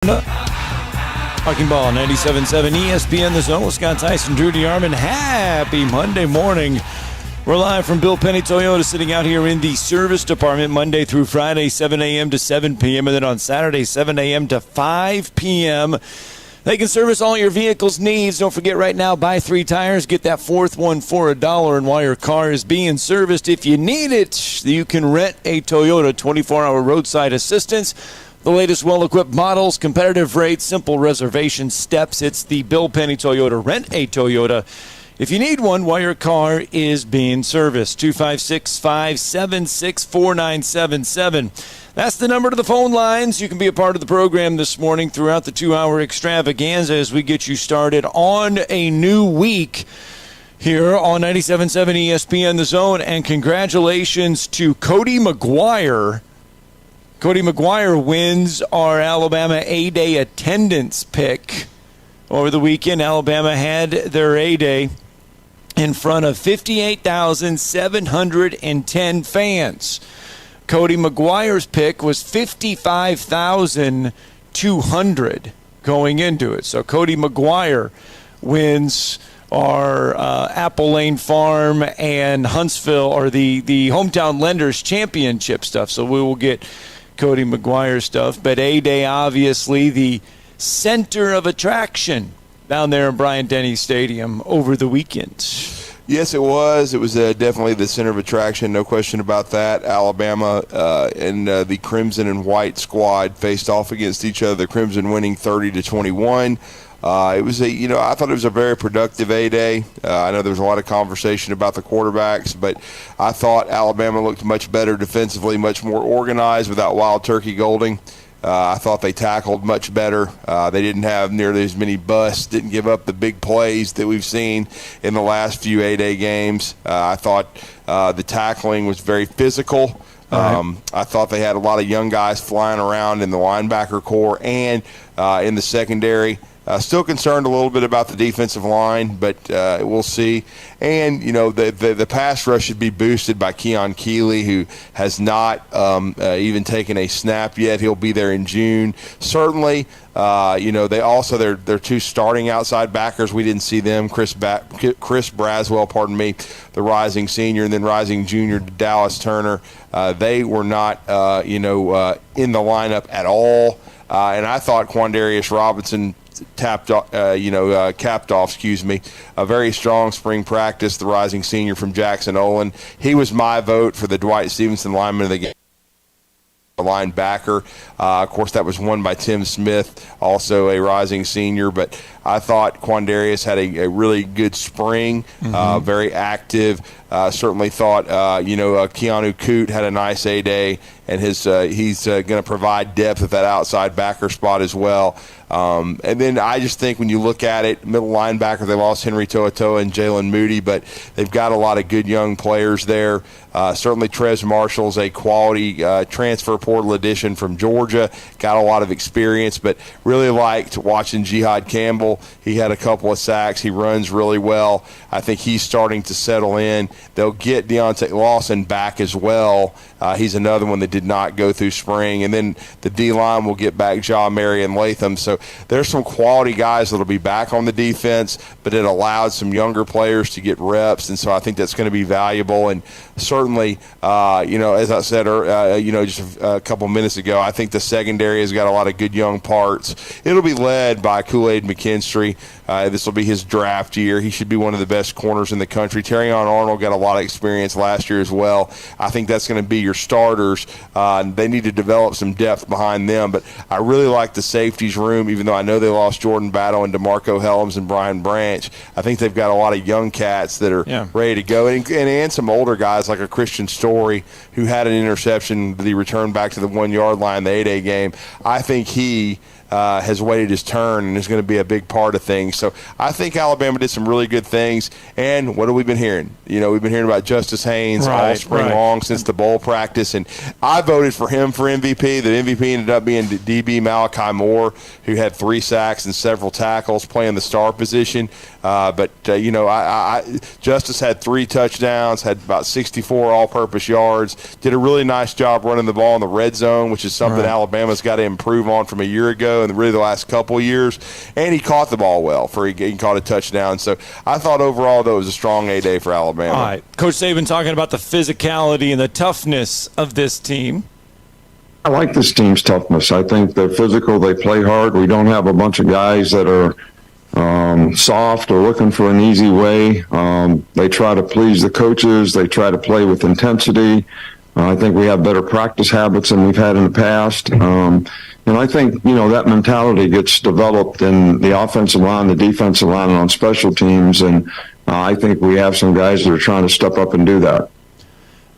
Talking Ball, 97.7 ESPN, The Zone with Scott Theisen, Drew DeArmond. Happy Monday morning. We're live from Bill Penny Toyota, sitting out here in the service department Monday through Friday, 7 a.m. to 7 p.m., and then on Saturday, 7 a.m. to 5 p.m. They can service all your vehicle's needs. Don't forget right now, buy 3 tires, get that 4th one for $1. And while your car is being serviced, if you need it, you can rent a Toyota 24-hour roadside assistance. The latest well-equipped models, competitive rates, simple reservation steps. It's the Bill Penny Toyota. Rent a Toyota if you need one while your car is being serviced. 256-576-4977. That's the number to the phone lines. You can be a part of the program this morning throughout the 2-hour extravaganza as we get you started on a new week here on 97.7 ESPN The Zone. And congratulations to Cody McGuire. Cody McGuire wins our Alabama A-Day attendance pick. Over the weekend, Alabama had their A-Day in front of 58,710 fans. Cody McGuire's pick was 55,200 going into it. So Cody McGuire wins our Apple Lane Farm and Huntsville, or the Hometown Lenders Championship stuff. So we will get Cody McGuire stuff. But A-Day, obviously, the center of attraction down there in Bryant-Denny Stadium over the weekend. Yes, it was. It was definitely the center of attraction, no question about that. Alabama and the Crimson and White squad faced off against each other. The Crimson winning 30-21. It was I thought it was a very productive A-Day. I know there was a lot of conversation about the quarterbacks, but I thought Alabama looked much better defensively, much more organized without Wild Turkey Golding. I thought they tackled much better. They didn't have nearly as many busts, didn't give up the big plays that we've seen in the last few A-Day games. I thought the tackling was very physical. I thought they had a lot of young guys flying around in the linebacker core and in the secondary. Still concerned a little bit about the defensive line, but we'll see. And, the pass rush should be boosted by Keon Keeley, who has not even taken a snap yet. He'll be there in June. Certainly, they also, they're 2 starting outside backers. We didn't see them. Chris Braswell, the rising senior, and then rising junior Dallas Turner. They were not, in the lineup at all. And I thought Quandarius Robinson capped off, a very strong spring practice, the rising senior from Jackson Olin. He was my vote for the Dwight Stevenson lineman of the game. Linebacker. Of course, that was won by Tim Smith, also a rising senior. But I thought Quandarius had a really good spring, very active. Certainly thought, Keanu Coote had a nice A-Day, and he's going to provide depth at that outside backer spot as well. And then I just think when you look at it, middle linebacker, they lost Henry To'oTo'o and Jalen Moody, but they've got a lot of good young players there. Certainly Trez Marshall's a quality transfer portal addition from Georgia, got a lot of experience, but really liked watching Jihad Campbell. He had a couple of sacks. He runs really well. I think he's starting to settle in. They'll get Deontay Lawson back as well. He's another one that did not go through spring. And then the D-line will get back Ja Mary and Latham. So there's some quality guys that will be back on the defense, but it allowed some younger players to get reps. And so I think that's going to be valuable. And certainly, as I said, just a couple minutes ago, I think the secondary has got a lot of good young parts. It'll be led by Kool-Aid McKinstry. This will be his draft year. He should be one of the best corners in the country. Terrion Arnold got a lot of experience last year as well. I think that's going to be your starters. They need to develop some depth behind them. But I really like the safeties room, even though I know they lost Jordan Battle and DeMarco Helms and Brian Branch. I think they've got a lot of young cats that are ready to go. And some older guys like a Christian Story, who had an interception that he returned back to the 1-yard line, the 8A game. I think he has waited his turn and is going to be a big part of things. So I think Alabama did some really good things. And what have we been hearing? We've we've been hearing about Justice Haynes all spring long since the bowl practice, and I voted for him for MVP. The MVP ended up being DB Malachi Moore, who had 3 sacks and several tackles playing the star position. But Justice had 3 touchdowns, had about 64 all-purpose yards, did a really nice job running the ball in the red zone, which is something Alabama's got to improve on from a year ago and really the last couple of years. And he caught the ball well. He caught a touchdown. So I thought overall, though, it was a strong A-Day for Alabama. All right. Coach Saban talking about the physicality and the toughness of this team. I like this team's toughness. I think they're physical. They play hard. We don't have a bunch of guys that are soft or looking for an easy way. They try to please the coaches. They try to play with intensity. I think we have better practice habits than we've had in the past. And I think, that mentality gets developed in the offensive line, the defensive line, and on special teams. And I think we have some guys that are trying to step up and do that.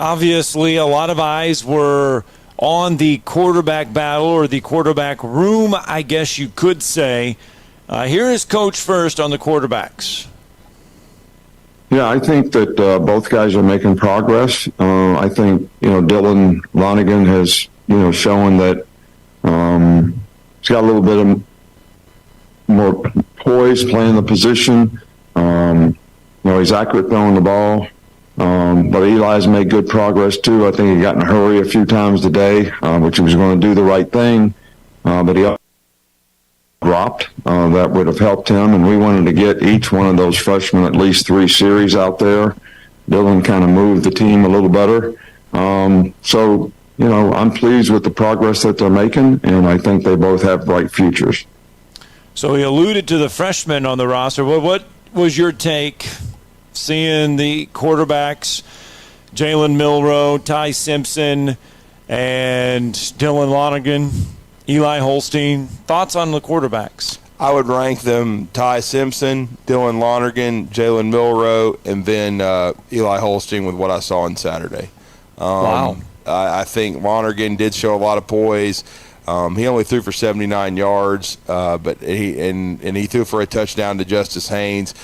Obviously, a lot of eyes were on the quarterback battle, or the quarterback room, I guess you could say. Here is Coach first on the quarterbacks. Yeah, I think that both guys are making progress. I think, Dylan Lonergan has, shown that he's got a little bit of more poise playing the position. He's accurate throwing the ball. But Eli's made good progress, too. I think he got in a hurry a few times today, which he was going to do the right thing. But he dropped. That would have helped him, and we wanted to get each one of those freshmen at least 3 series out there. Dylan kind of moved the team a little better. I'm pleased with the progress that they're making, and I think they both have bright futures. So he alluded to the freshmen on the roster. What was your take seeing the quarterbacks, Jalen Milroe, Ty Simpson, and Dylan Lonergan, Eli Holstein? Thoughts on the quarterbacks? I would rank them Ty Simpson, Dylan Lonergan, Jalen Milroe, and then Eli Holstein with what I saw on Saturday. Wow. I think Lonergan did show a lot of poise. He only threw for 79 yards, but he threw for a touchdown to Justice Haynes.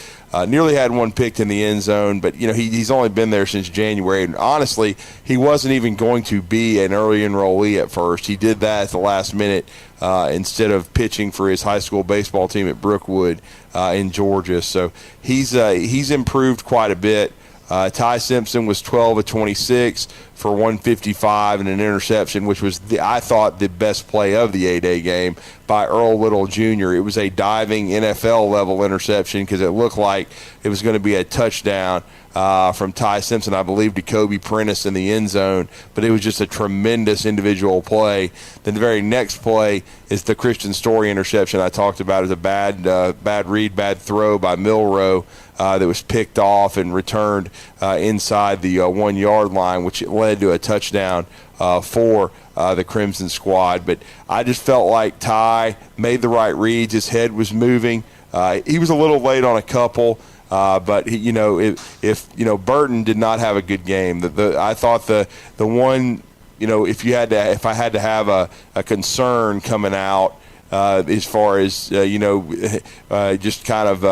Nearly had one picked in the end zone, but he's only been there since January. And honestly, he wasn't even going to be an early enrollee at first. He did that at the last minute instead of pitching for his high school baseball team at Brookwood in Georgia. So he's improved quite a bit. Ty Simpson was 12 of 26 for 155 and an interception, which was, I thought, the best play of the A-Day game by Earl Little Jr. It was a diving NFL-level interception because it looked like it was going to be a touchdown from Ty Simpson, I believe, to Kobe Prentice in the end zone. But it was just a tremendous individual play. Then the very next play is the Christian Story interception I talked about. It was a bad read, bad throw by Milroe. That was picked off and returned inside the 1-yard line, which led to a touchdown for the Crimson squad. But I just felt like Ty made the right reads. His head was moving. He was a little late on a couple, but if Burton did not have a good game. I thought the one, if I had to have a concern coming out. As far as just kind of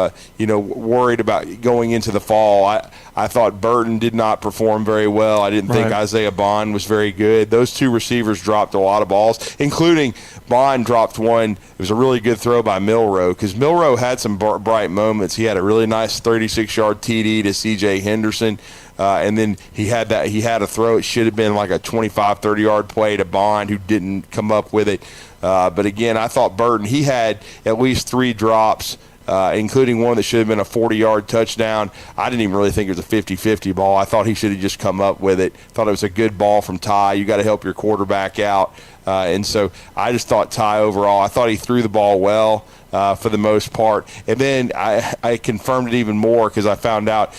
worried about going into the fall. I thought Burton did not perform very well. I didn't think Isaiah Bond was very good. Those 2 receivers dropped a lot of balls, including Bond dropped one. It was a really good throw by Milroe because Milroe had some bright moments. He had a really nice 36-yard TD to C.J. Henderson. And then he had a throw. It should have been like a 25, 30-yard play to Bond, who didn't come up with it. But again, I thought Burton, he had at least 3 drops, including one that should have been a 40-yard touchdown. I didn't even really think it was a 50-50 ball. I thought he should have just come up with it. Thought it was a good ball from Ty. You got to help your quarterback out. And so I just thought Ty overall, I thought he threw the ball well for the most part. And then I confirmed it even more because I found out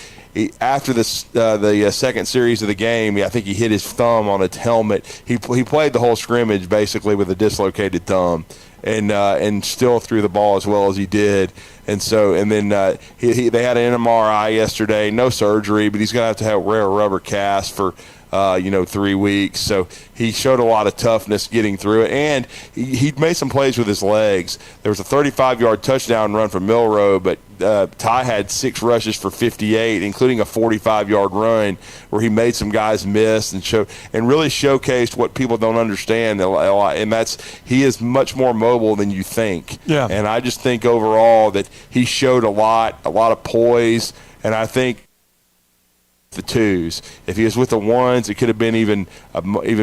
after the second series of the game, I think he hit his thumb on a helmet. He played the whole scrimmage basically with a dislocated thumb, and still threw the ball as well as he did. And then they had an MRI yesterday, no surgery, but he's going to have wear a rubber cast for 3 weeks. So he showed a lot of toughness getting through it, and he made some plays with his legs. There was a 35-yard touchdown run from Milroe, but Ty had 6 rushes for 58, including a 45-yard run where he made some guys miss and really showcased what people don't understand a lot, and that's he is much more mobile than you think. Yeah. And I just think overall that he showed a lot of poise, and I think the 2s. If he was with the 1s, it could have been even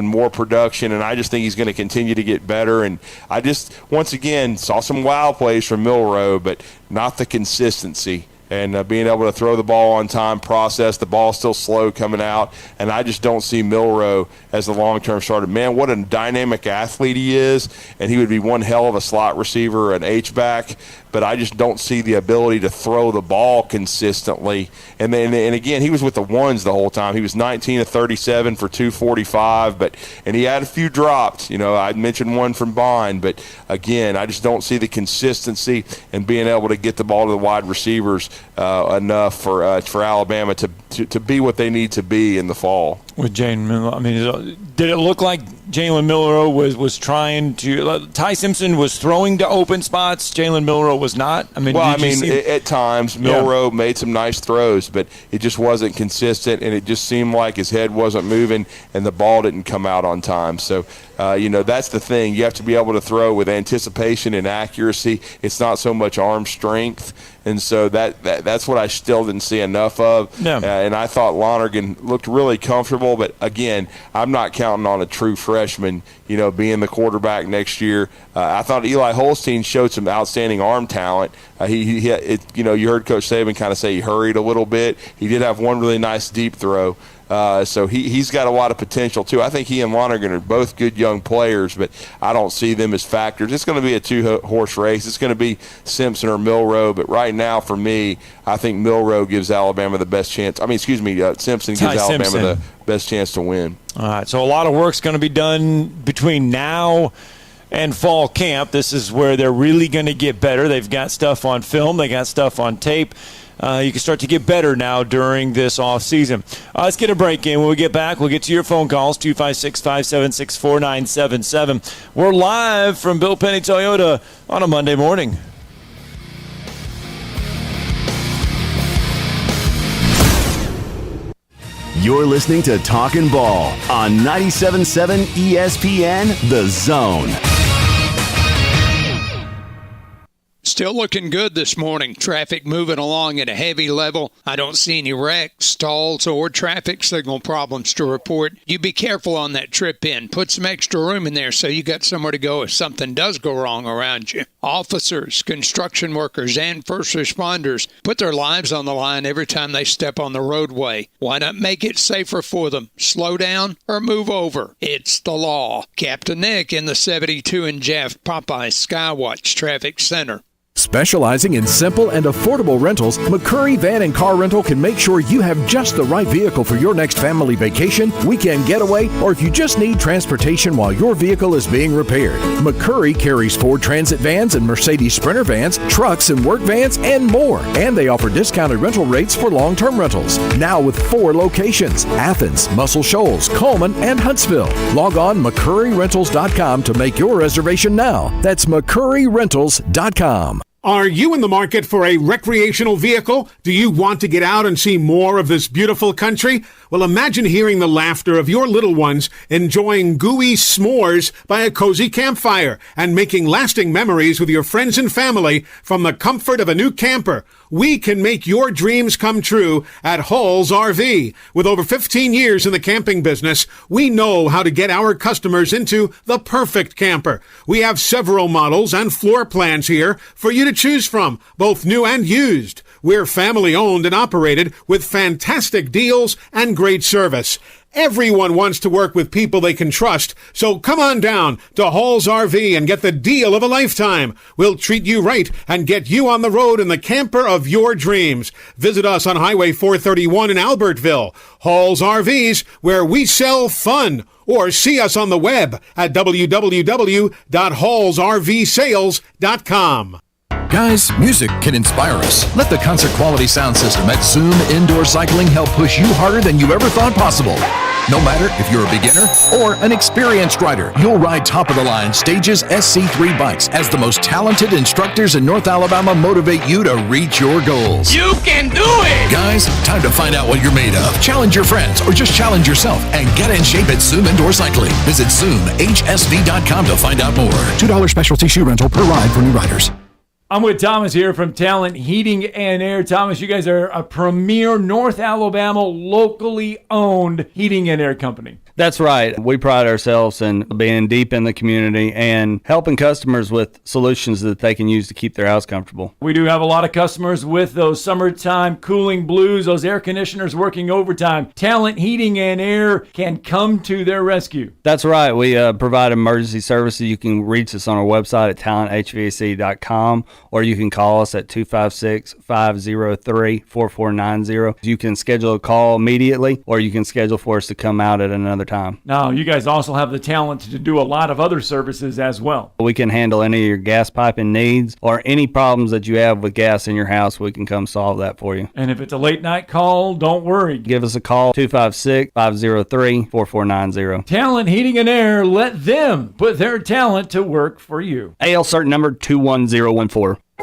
more production, and I just think he's going to continue to get better. And I just, once again, saw some wow plays from Milroe, but not the consistency. And being able to throw the ball on time, process, the ball still slow coming out, and I just don't see Milroe as the long-term starter. Man, what a dynamic athlete he is, and he would be one hell of a slot receiver, an H-back, but I just don't see the ability to throw the ball consistently. And again, he was with the 1s the whole time. He was 19 of 37 for 245, and he had a few dropped. I mentioned one from Bond, but again, I just don't see the consistency and being able to get the ball to the wide receivers enough for Alabama to be what they need to be in the fall. With Jalen Milroe, I mean, did it look like Jalen Milroe was trying to? Ty Simpson was throwing to open spots. Jalen Milroe was not. I mean, at times Milroe made some nice throws, but it just wasn't consistent, and it just seemed like his head wasn't moving, and the ball didn't come out on time. So, that's the thing. You have to be able to throw with anticipation and accuracy. It's not so much arm strength. And so that's what I still didn't see enough of. No. And I thought Lonergan looked really comfortable. But, again, I'm not counting on a true freshman, being the quarterback next year. I thought Eli Holstein showed some outstanding arm talent. You heard Coach Saban kind of say he hurried a little bit. He did have one really nice deep throw. So he's got a lot of potential, too. I think he and Lonergan are both good young players, but I don't see them as factors. It's going to be a 2-horse race. It's going to be Simpson or Milroe, but right now, for me, I think Milroe gives Alabama the best chance. Simpson gives Alabama the best chance to win. All right, so a lot of work's going to be done between now and fall camp. This is where they're really going to get better. They've got stuff on film. They got stuff on tape. You can start to get better now during this offseason. Let's get a break in. When we get back, we'll get to your phone calls, 256-576-4977. We're live from Bill Penny Toyota on a Monday morning. You're listening to Talkin' Ball on 97.7 ESPN, The Zone. Still looking good this morning. Traffic moving along at a heavy level. I don't see any wrecks, stalls, or traffic signal problems to report. You be careful on that trip in. Put some extra room in there so you got somewhere to go if something does go wrong around you. Officers, construction workers, and first responders put their lives on the line every time they step on the roadway. Why not make it safer for them? Slow down or move over. It's the law. Captain Nick in the 72 and Jeff Popeye Skywatch Traffic Center. Specializing in simple and affordable rentals, McCurry Van and Car Rental can make sure you have just the right vehicle for your next family vacation, weekend getaway, or if you just need transportation while your vehicle is being repaired. McCurry carries Ford Transit vans and Mercedes Sprinter vans, trucks and work vans, and more. And they offer discounted rental rates for long-term rentals. Now with 4 locations: Athens, Muscle Shoals, Coleman, and Huntsville. Log on McCurryRentals.com to make your reservation now. That's McCurryRentals.com. Are you in the market for a recreational vehicle? Do you want to get out and see more of this beautiful country? Well, imagine hearing the laughter of your little ones enjoying gooey s'mores by a cozy campfire and making lasting memories with your friends and family from the comfort of a new camper. We can make your dreams come true at Hall's RV. With over 15 years in the camping business, we know how to get our customers into the perfect camper. We have several models and floor plans here for you to choose from, both new and used. We're family owned and operated with fantastic deals and great service. Everyone wants to work with people they can trust, so come on down to Hall's RV and get the deal of a lifetime. We'll treat you right and get you on the road in the camper of your dreams. Visit us on Highway 431 in Albertville. Hall's RVs, where we sell fun. Or see us on the web at www.hallsrvsales.com. Guys, music can inspire us. Let the concert quality sound system at Zoom Indoor Cycling help push you harder than you ever thought possible. No matter if you're a beginner or an experienced rider, you'll ride top-of-the-line Stages SC3 bikes as the most talented instructors in North Alabama motivate you to reach your goals. You can do it! Guys, time to find out what you're made of. Challenge your friends or just challenge yourself and get in shape at Zoom Indoor Cycling. Visit ZoomHSV.com to find out more. $2 specialty shoe rental per ride for new riders. I'm with Thomas here from Talent Heating and Air. Thomas, you guys are a premier North Alabama locally owned heating and air company. That's right. We pride ourselves in being deep in the community and helping customers with solutions that they can use to keep their house comfortable. We do have a lot of customers with those summertime cooling blues, those air conditioners working overtime. Talent Heating and Air can come to their rescue. That's right. We provide emergency services. You can reach us on our website at talenthvac.com, or you can call us at 256-503-4490. You can schedule a call immediately, or you can schedule for us to come out at another time. Now, you guys also have the talent to do a lot of other services as well. We can handle any of your gas piping needs or any problems that you have with gas in your house. We can come solve that for you. And if it's a late night call, don't worry. Give us a call, 256-503-4490. Talent Heating and Air, let them put their talent to work for you. AL cert number 21014.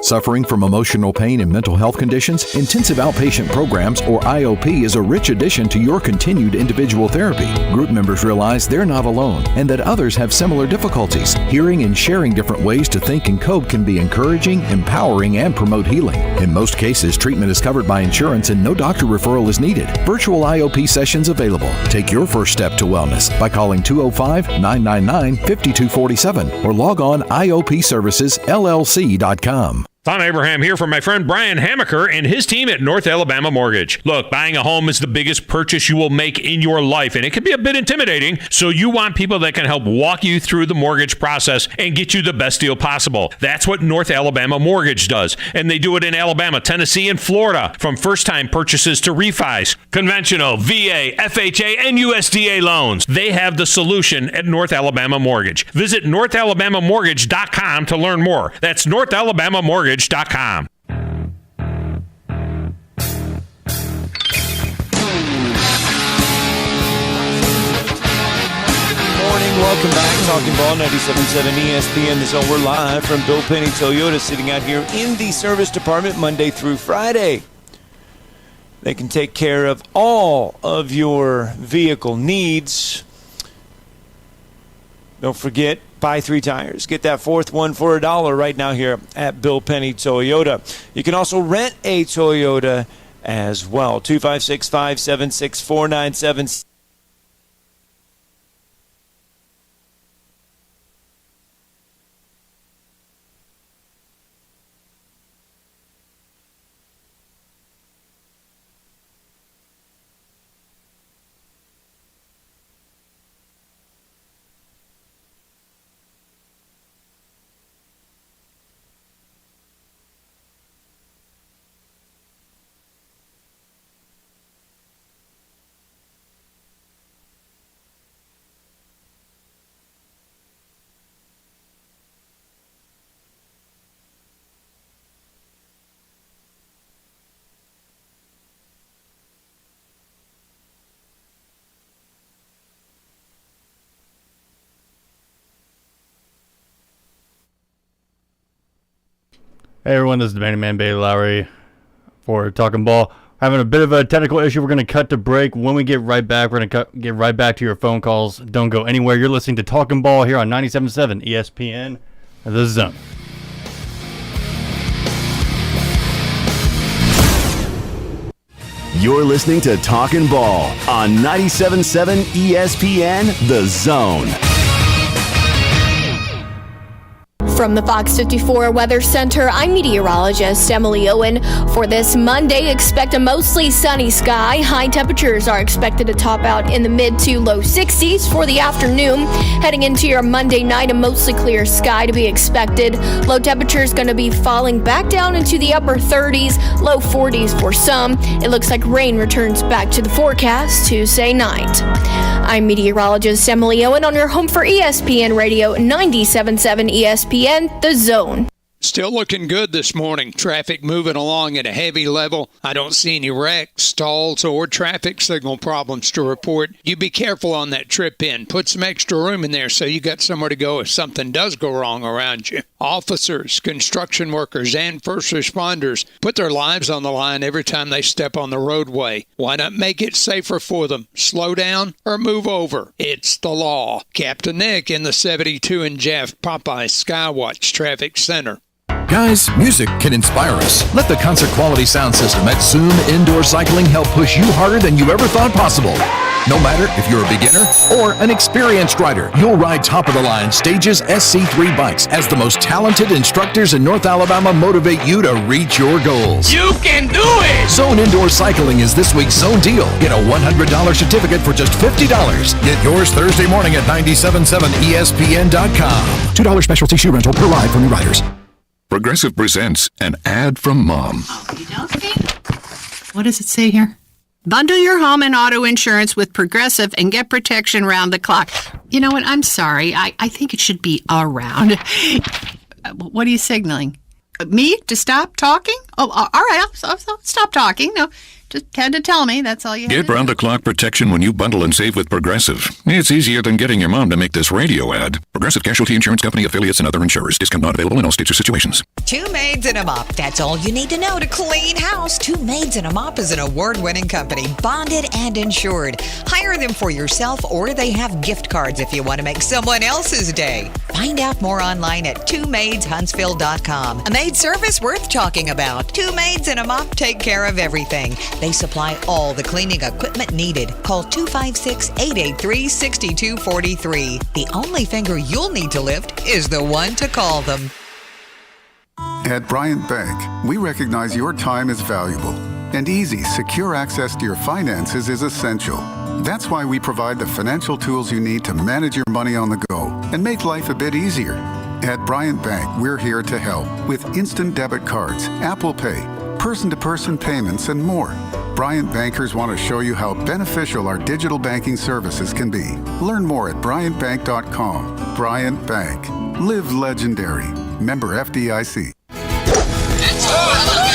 Suffering from emotional pain and mental health conditions? Intensive Outpatient Programs, or IOP, is a rich addition to your continued individual therapy. Group members realize they're not alone and that others have similar difficulties. Hearing and sharing different ways to think and cope can be encouraging, empowering, and promote healing. In most cases, treatment is covered by insurance and no doctor referral is needed. Virtual IOP sessions available. Take your first step to wellness by calling 205-999-5247 or log on IOPServicesLLC.com. Tom Abraham here from my friend Brian Hamaker and his team at North Alabama Mortgage. Look, buying a home is the biggest purchase you will make in your life, and it can be a bit intimidating, so you want people that can help walk you through the mortgage process and get you the best deal possible. That's what North Alabama Mortgage does, and they do it in Alabama, Tennessee, and Florida, from first-time purchases to refis, conventional, VA, FHA, and USDA loans. They have the solution at North Alabama Mortgage. Visit NorthAlabamaMortgage.com to learn more. That's NorthAlabamaMortgage.com. Morning, welcome back. Talking Ball, 97.7 ESPN. This is we're live from Bill Penny Toyota, sitting out here in the service department Monday through Friday. They can take care of all of your vehicle needs. Don't forget, buy 3 tires. Get that fourth one for $1 right now here at Bill Penny Toyota. You can also rent a Toyota as well. 256-576-4976. Hey everyone, this is the Manny Man Bailey Lowry for Talkin' Ball. Having a bit of a technical issue. We're going to cut to break. When we get right back, we're going to get right back to your phone calls. Don't go anywhere. You're listening to Talkin' Ball here on 97.7 ESPN, The Zone. You're listening to Talkin' Ball on 97.7 ESPN, The Zone. From the Fox 54 Weather Center, I'm meteorologist Emily Owen. For this Monday, expect a mostly sunny sky. High temperatures are expected to top out in the mid to low 60s for the afternoon. Heading into your Monday night, a mostly clear sky to be expected. Low temperatures going to be falling back down into the upper 30s, low 40s for some. It looks like rain returns back to the forecast Tuesday night. I'm meteorologist Emily Owen on your home for ESPN Radio 97.7 ESPN, The Zone. Still looking good this morning. Traffic moving along at a heavy level. I don't see any wrecks, stalls, or traffic signal problems to report. You be careful on that trip in. Put some extra room in there so you got somewhere to go if something does go wrong around you. Officers, construction workers, and first responders put their lives on the line every time they step on the roadway. Why not make it safer for them? Slow down or move over. It's the law. Captain Nick in the 72 and Jeff Popeye Skywatch Traffic Center. Guys, music can inspire us. Let the concert quality sound system at Zoom Indoor Cycling help push you harder than you ever thought possible. No matter if you're a beginner or an experienced rider, you'll ride top-of-the-line Stages SC3 bikes as the most talented instructors in North Alabama motivate you to reach your goals. You can do it! Zone Indoor Cycling is this week's Zone deal. Get a $100 certificate for just $50. Get yours Thursday morning at 977ESPN.com. $2 specialty shoe rental per ride for new riders. Progressive presents an ad from Mom. What does it say here? Bundle your home and auto insurance with Progressive and get protection round the clock. You know what? I'm sorry. I think it should be around. What are you signaling? Me to stop talking? Oh, all right. I'll stop talking. No, just had to tell me. That's all you had. Get round-the-clock protection when you bundle and save with Progressive. It's easier than getting your mom to make this radio ad. Progressive Casualty Insurance Company, affiliates, and other insurers. Discount not available in all states or situations. Two Maids and a Mop. That's all you need to know to clean house. Two Maids and a Mop is an award-winning company, bonded and insured. Hire them for yourself, or they have gift cards if you want to make someone else's day. Find out more online at twomaidshuntsville.com. A maid service worth talking about. Two Maids and a Mop take care of everything. They supply all the cleaning equipment needed. Call 256-883-6243. The only finger you'll need to lift is the one to call them. At Bryant Bank, we recognize your time is valuable, and easy, secure access to your finances is essential. That's why we provide the financial tools you need to manage your money on the go and make life a bit easier. At Bryant Bank, we're here to help with instant debit cards, Apple Pay, person-to-person payments, and more. Bryant bankers want to show you how beneficial our digital banking services can be. Learn more at bryantbank.com. Bryant Bank. Live legendary. Member FDIC.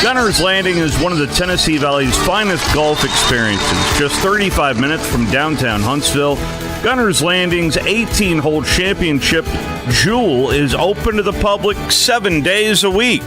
Gunner's Landing is one of the Tennessee Valley's finest golf experiences. Just 35 minutes from downtown Huntsville, Gunner's Landing's 18-hole championship Jewel is open to the public 7 days a week.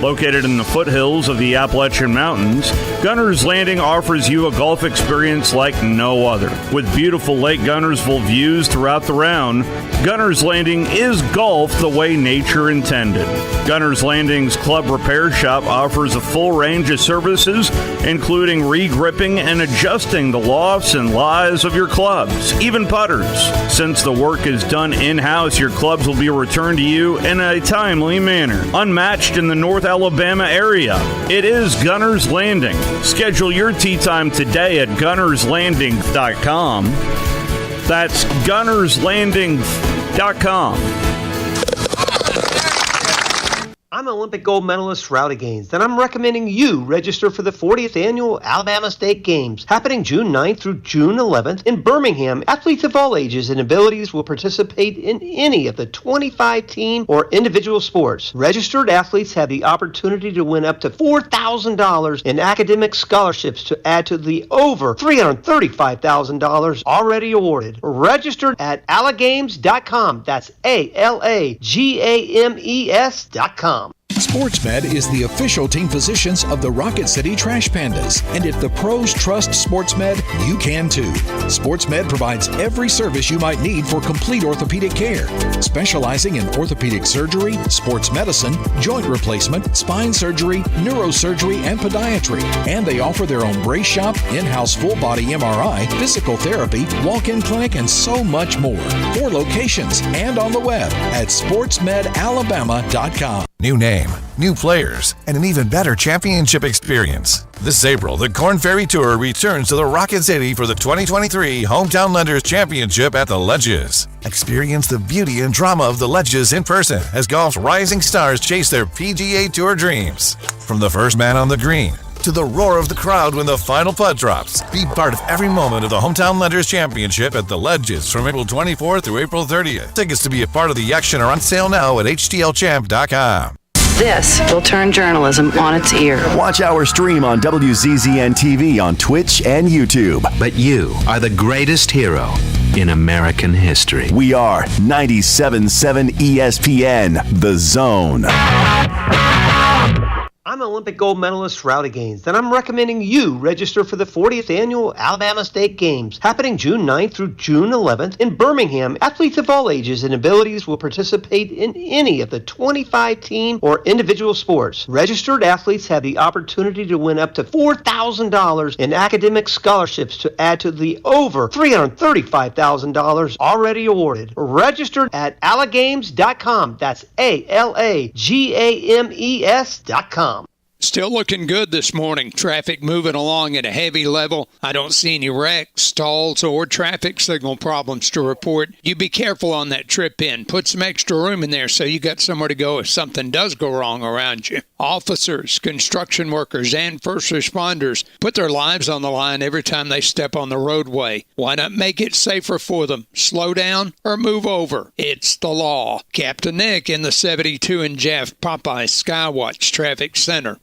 Located in the foothills of the Appalachian Mountains, Gunner's Landing offers you a golf experience like no other. With beautiful Lake Gunnersville views throughout the round, Gunner's Landing is golf the way nature intended. Gunner's Landing's club repair shop offers a full range of services, including re-gripping and adjusting the lofts and lies of your clubs, even putters. Since the work is done in-house, your clubs will be returned to you in a timely manner, unmatched in the North Alabama area. It is Gunner's Landing. Schedule your tee time today at gunnerslanding.com. That's gunnerslanding.com. I'm Olympic gold medalist Rowdy Gaines, and I'm recommending you register for the 40th Annual Alabama State Games, happening June 9th through June 11th in Birmingham. Athletes of all ages and abilities will participate in any of the 25 team or individual sports. Registered athletes have the opportunity to win up to $4,000 in academic scholarships to add to the over $335,000 already awarded. Registered at alagames.com. That's ALAGAMES.com. SportsMed is the official team physicians of the Rocket City Trash Pandas. And if the pros trust SportsMed, you can too. SportsMed provides every service you might need for complete orthopedic care, specializing in orthopedic surgery, sports medicine, joint replacement, spine surgery, neurosurgery, and podiatry. And they offer their own brace shop, in-house full-body MRI, physical therapy, walk-in clinic, and so much more. 4 locations and on the web at sportsmedalabama.com. New name, new players, and an even better championship experience. This April, the Corn Ferry Tour returns to the Rocket City for the 2023 Hometown Lenders Championship at the Ledges. Experience the beauty and drama of the Ledges in person as golf's rising stars chase their PGA Tour dreams. From the first man on the green to the roar of the crowd when the final putt drops. Be part of every moment of the Hometown Lenders Championship at the Ledges from April 24th through April 30th. Tickets to be a part of the action are on sale now at htlchamp.com. This will turn journalism on its ear. Watch our stream on WZZN TV on Twitch and YouTube. But you are the greatest hero in American history. We are 97.7 ESPN, The Zone. I'm Olympic gold medalist Rowdy Gaines, and I'm recommending you register for the 40th Annual Alabama State Games, happening June 9th through June 11th in Birmingham. Athletes of all ages and abilities will participate in any of the 25 team or individual sports. Registered athletes have the opportunity to win up to $4,000 in academic scholarships to add to the over $335,000 already awarded. Registered at alagames.com. That's ALAGAMES.com. Still looking good this morning. Traffic moving along at a heavy level. I don't see any wrecks, stalls, or traffic signal problems to report. You be careful on that trip in. Put some extra room in there so you got somewhere to go if something does go wrong around you. Officers, construction workers, and first responders put their lives on the line every time they step on the roadway. Why not make it safer for them? Slow down or move over. It's the law. Captain Nick in the 72 and Jeff Popeye Skywatch Traffic Center.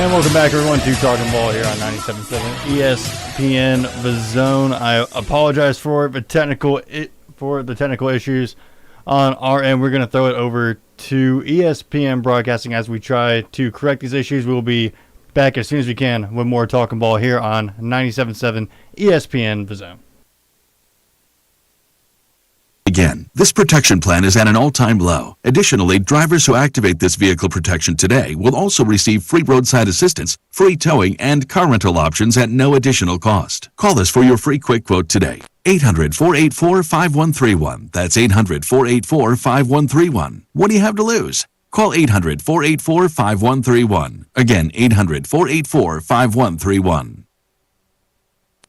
And welcome back, everyone, to Talkin' Ball here on 97.7 ESPN The Zone. I apologize for the technical issues on our end. We're going to throw it over to ESPN Broadcasting as we try to correct these issues. We'll be back as soon as we can with more Talkin' Ball here on 97.7 ESPN The Zone. Again, this protection plan is at an all-time low. Additionally, drivers who activate this vehicle protection today will also receive free roadside assistance, free towing, and car rental options at no additional cost. Call us for your free quick quote today. 800-484-5131. That's 800-484-5131. What do you have to lose? Call 800-484-5131. Again, 800-484-5131.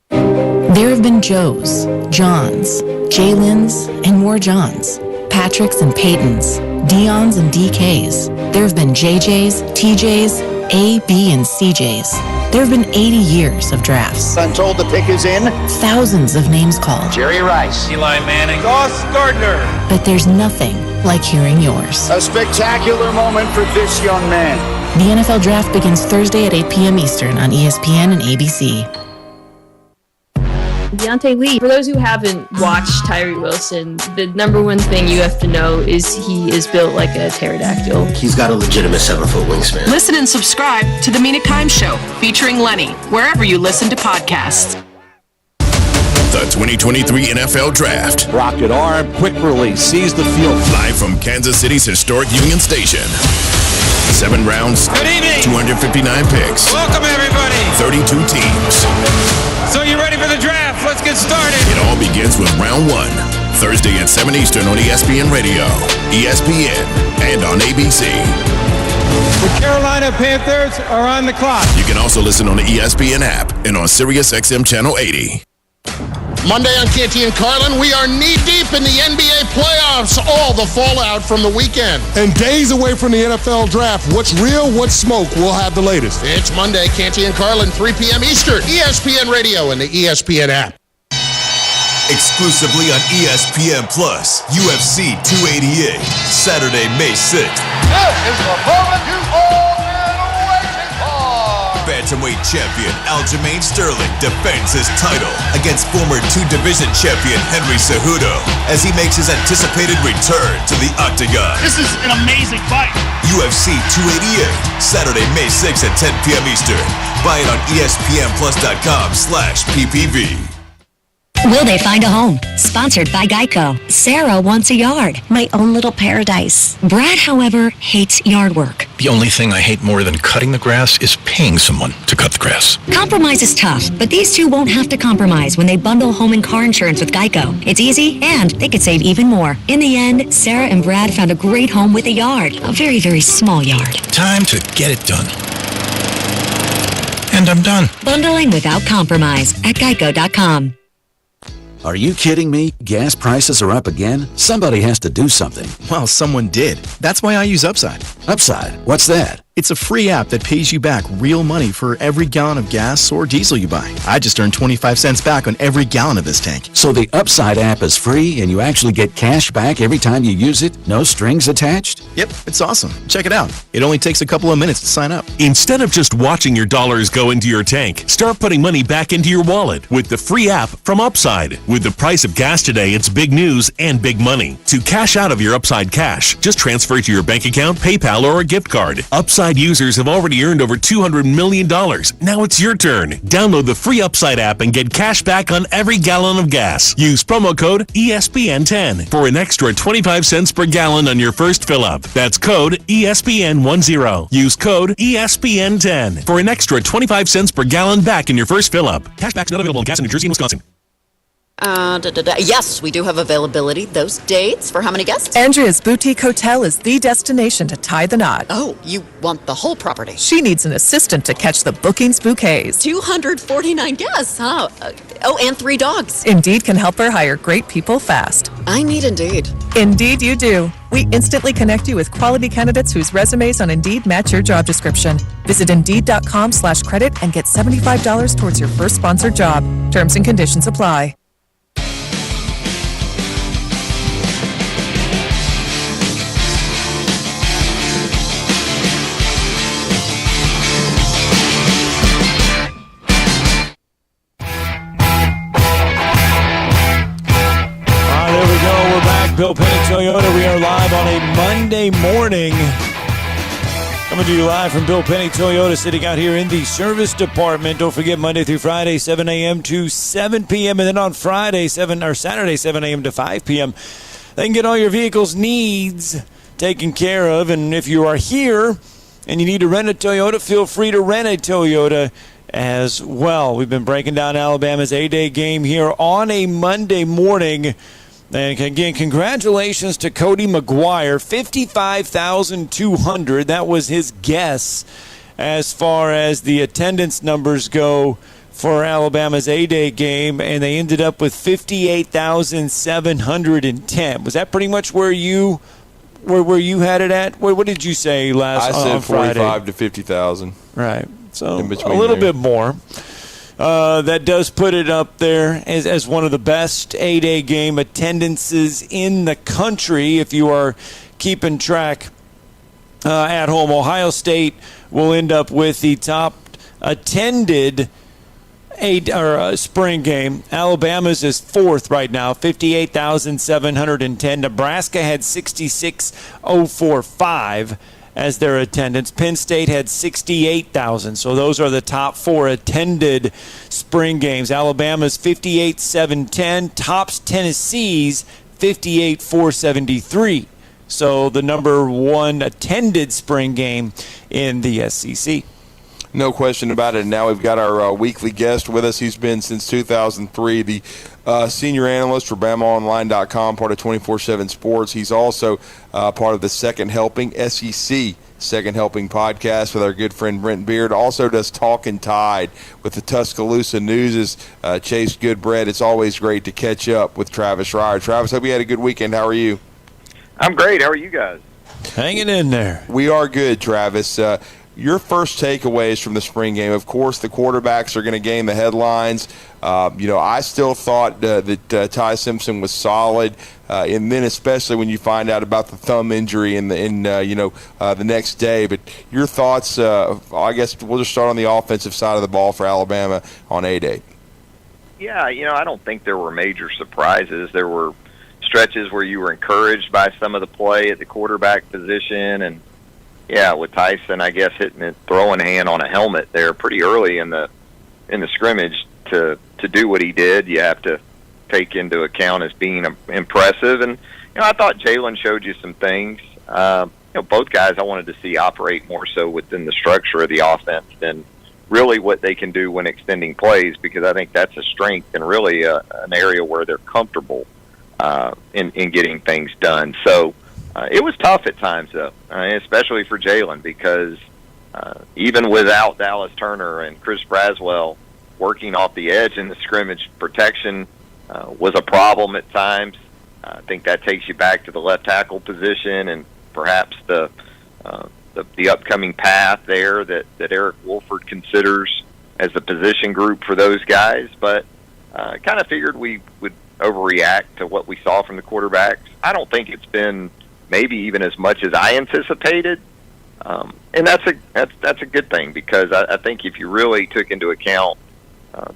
There have been Joes, Johns, Jaylens, and more Johns, Patricks and Peytons, Deons and DKs. There have been JJs, TJs, A, B, and CJs. There have been 80 years of drafts. I'm told the pick is in. Thousands of names called. Jerry Rice, Eli Manning, Sauce Gardner. But there's nothing like hearing yours. A spectacular moment for this young man. The NFL Draft begins Thursday at 8 p.m. Eastern on ESPN and ABC. Deontay Lee, for those who haven't watched Tyree Wilson, the number one thing you have to know is he is built like a pterodactyl. He's got a legitimate 7-foot wingspan. Listen and subscribe to The Mina Kimes Show, featuring Lenny, wherever you listen to podcasts. The 2023 NFL Draft. Rocket arm, quick release, sees the field. Live from Kansas City's historic Union Station. 7 rounds. Good evening. 259 picks. Welcome, everybody. 32 teams. So you ready for the draft? Let's get started. It all begins with round 1. Thursday at 7 Eastern on ESPN Radio, ESPN, and on ABC. The Carolina Panthers are on the clock. You can also listen on the ESPN app and on Sirius XM Channel 80. Monday on Canty and Carlin, we are knee-deep in the NBA playoffs, all the fallout from the weekend. And days away from the NFL Draft, what's real, what's smoke, we'll have the latest. It's Monday, Canty and Carlin, 3 p.m. Eastern, ESPN Radio and the ESPN app. Exclusively on ESPN Plus, UFC 288, Saturday, May 6th. This is the moment you've all been waiting for. bantamweight champion Aljamain Sterling defends his title against former 2-division champion Henry Cejudo as he makes his anticipated return to the octagon. This is an amazing fight. UFC 288, Saturday, May 6th at 10 p.m. Eastern. Buy it on ESPNplus.com/PPV. Will they find a home? Sponsored by Geico. Sarah wants a yard. My own little paradise. Brad, however, hates yard work. The only thing I hate more than cutting the grass is paying someone to cut the grass. Compromise is tough, but these two won't have to compromise when they bundle home and car insurance with Geico. It's easy, and they could save even more. In the end, Sarah and Brad found a great home with a yard. A very, very small yard. Time to get it done. And I'm done. Bundling without compromise at Geico.com. Are you kidding me? Gas prices are up again? Somebody has to do something. Well, someone did. That's why I use Upside. Upside? What's that? It's a free app that pays you back real money for every gallon of gas or diesel you buy. I just earned 25 cents back on every gallon of this tank. So the Upside app is free and you actually get cash back every time you use it? No strings attached? Yep, it's awesome. Check it out. It only takes a couple of minutes to sign up. Instead of just watching your dollars go into your tank, start putting money back into your wallet with the free app from Upside. With the price of gas today, it's big news and big money. To cash out of your Upside cash, just transfer it to your bank account, PayPal, or a gift card. Upside users have already earned over $200 million. Now it's your turn. Download the free Upside app and get cash back on every gallon of gas. Use promo code ESPN10 for an extra 25 cents per gallon on your first fill-up. That's code ESPN10. Use code ESPN10 for an extra 25 cents per gallon back in your first fill-up. Cashback's not available in gas in New Jersey and Wisconsin. Yes, we do have availability. Those dates for how many guests? Andrea's Boutique Hotel is the destination to tie the knot. Oh, you want the whole property? She needs an assistant to catch the bookings bouquets. 249 guests, huh? Oh, and 3 dogs. Indeed can help her hire great people fast. I need Indeed. Indeed you do. We instantly connect you with quality candidates whose resumes on Indeed match your job description. Visit Indeed.com/credit and get $75 towards your first sponsored job. Terms and conditions apply. Bill Penny Toyota. We are live on a Monday morning. Coming to you live from Bill Penny Toyota, sitting out here in the service department. Don't forget, Monday through Friday, 7 a.m. to 7 p.m. And then on Saturday, 7 a.m. to 5 p.m. They can get all your vehicle's needs taken care of. And if you are here and you need to rent a Toyota, feel free to rent a Toyota as well. We've been breaking down Alabama's A-Day game here on a Monday morning. And again, congratulations to Cody McGuire, 55,200. That was his guess as far as the attendance numbers go for Alabama's A-Day game, and they ended up with 58,710. Was that pretty much where you had it at? What did you say last? I said 45 to 50,000. Right, so a little bit more. That does put it up there as one of the best A-Day game attendances in the country. If you are keeping track at home, Ohio State will end up with the top attended spring game. Alabama's is 4th right now, 58,710. Nebraska had 66,045. As their attendance. Penn State had 68,000. So those are the top 4 attended spring games. Alabama's 58,710. Tops Tennessee's 58,473. So the number 1 attended spring game in the SEC. No question about it. Now we've got our weekly guest with us. He's been since 2003, the senior analyst for BamaOnline.com, part of 24/7 Sports. He's also part of the Second Helping, SEC Second Helping podcast with our good friend Brent Beard. Also does Talkin Tide with the Tuscaloosa News' Chase Goodbread. It's always great to catch up with Travis Reier. Travis, hope you had a good weekend. How are you? I'm great. How are you guys? Hanging in there. We are good, Travis. your first takeaways from the spring game. Of course, the quarterbacks are going to gain the headlines. I still thought that Ty Simpson was solid, and then especially when you find out about the thumb injury the next day. But your thoughts? I guess we'll just start on the offensive side of the ball for Alabama on A-Day. Yeah, I don't think there were major surprises. There were stretches where you were encouraged by some of the play at the quarterback position, and with Tyson, I guess hitting a throwing hand on a helmet there pretty early in the scrimmage to do what he did, you have to take into account as being impressive. And I thought Jalen showed you some things. Both guys I wanted to see operate more so within the structure of the offense than really what they can do when extending plays, because I think that's a strength and really an area where they're comfortable in getting things done. So it was tough at times, though, especially for Jalen, because even without Dallas Turner and Chris Braswell working off the edge in the scrimmage, protection was a problem at times. I think that takes you back to the left tackle position and perhaps the upcoming path there that Eric Wolford considers as the position group for those guys. But kind of figured we would overreact to what we saw from the quarterbacks. I don't think it's been maybe even as much as I anticipated. And that's a good thing, because I think if you really took into account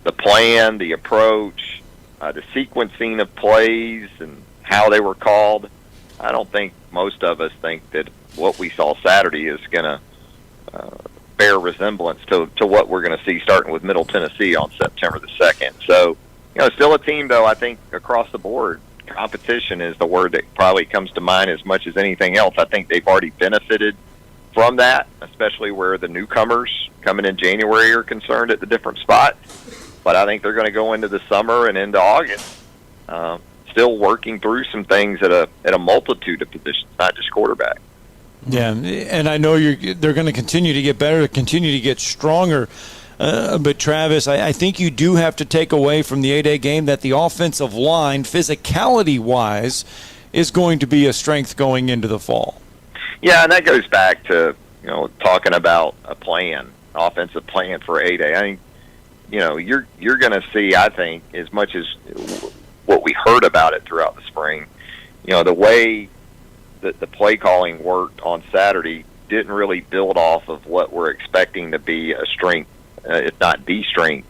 the plan, the approach, the sequencing of plays and how they were called, I don't think most of us think that what we saw Saturday is going to bear resemblance to what we're going to see starting with Middle Tennessee on September the 2nd. So, still a team, though, I think across the board, competition is the word that probably comes to mind as much as anything else. I think they've already benefited from that, especially where the newcomers coming in January are concerned at the different spots. But I think they're going to go into the summer and into August still working through some things at a multitude of positions, not just quarterback. Yeah, and I know they're going to continue to get better, continue to get stronger. But, Travis, I think you do have to take away from the 8A game that the offensive line, physicality-wise, is going to be a strength going into the fall. Yeah, and that goes back to, talking about a plan, offensive plan for 8A. I think, you're going to see, I think, as much as what we heard about it throughout the spring, the way that the play calling worked on Saturday didn't really build off of what we're expecting to be a strength, if not the strength,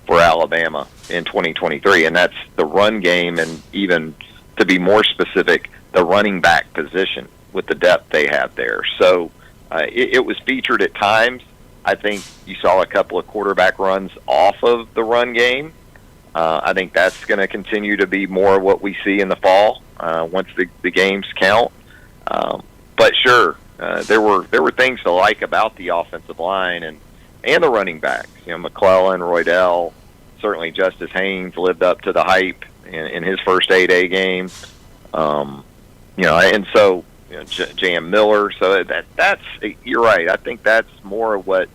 for Alabama in 2023, and that's the run game, and even to be more specific, the running back position with the depth they have there. So it was featured at times. I think you saw a couple of quarterback runs off of the run game. I think that's going to continue to be more of what we see in the fall once the games count. But sure, there were things to like about the offensive line and the running backs. McClellan, Roydell, certainly Justice Haynes lived up to the hype in his first 8A game. And so Jam Miller. So that's you're right. I think that's more of what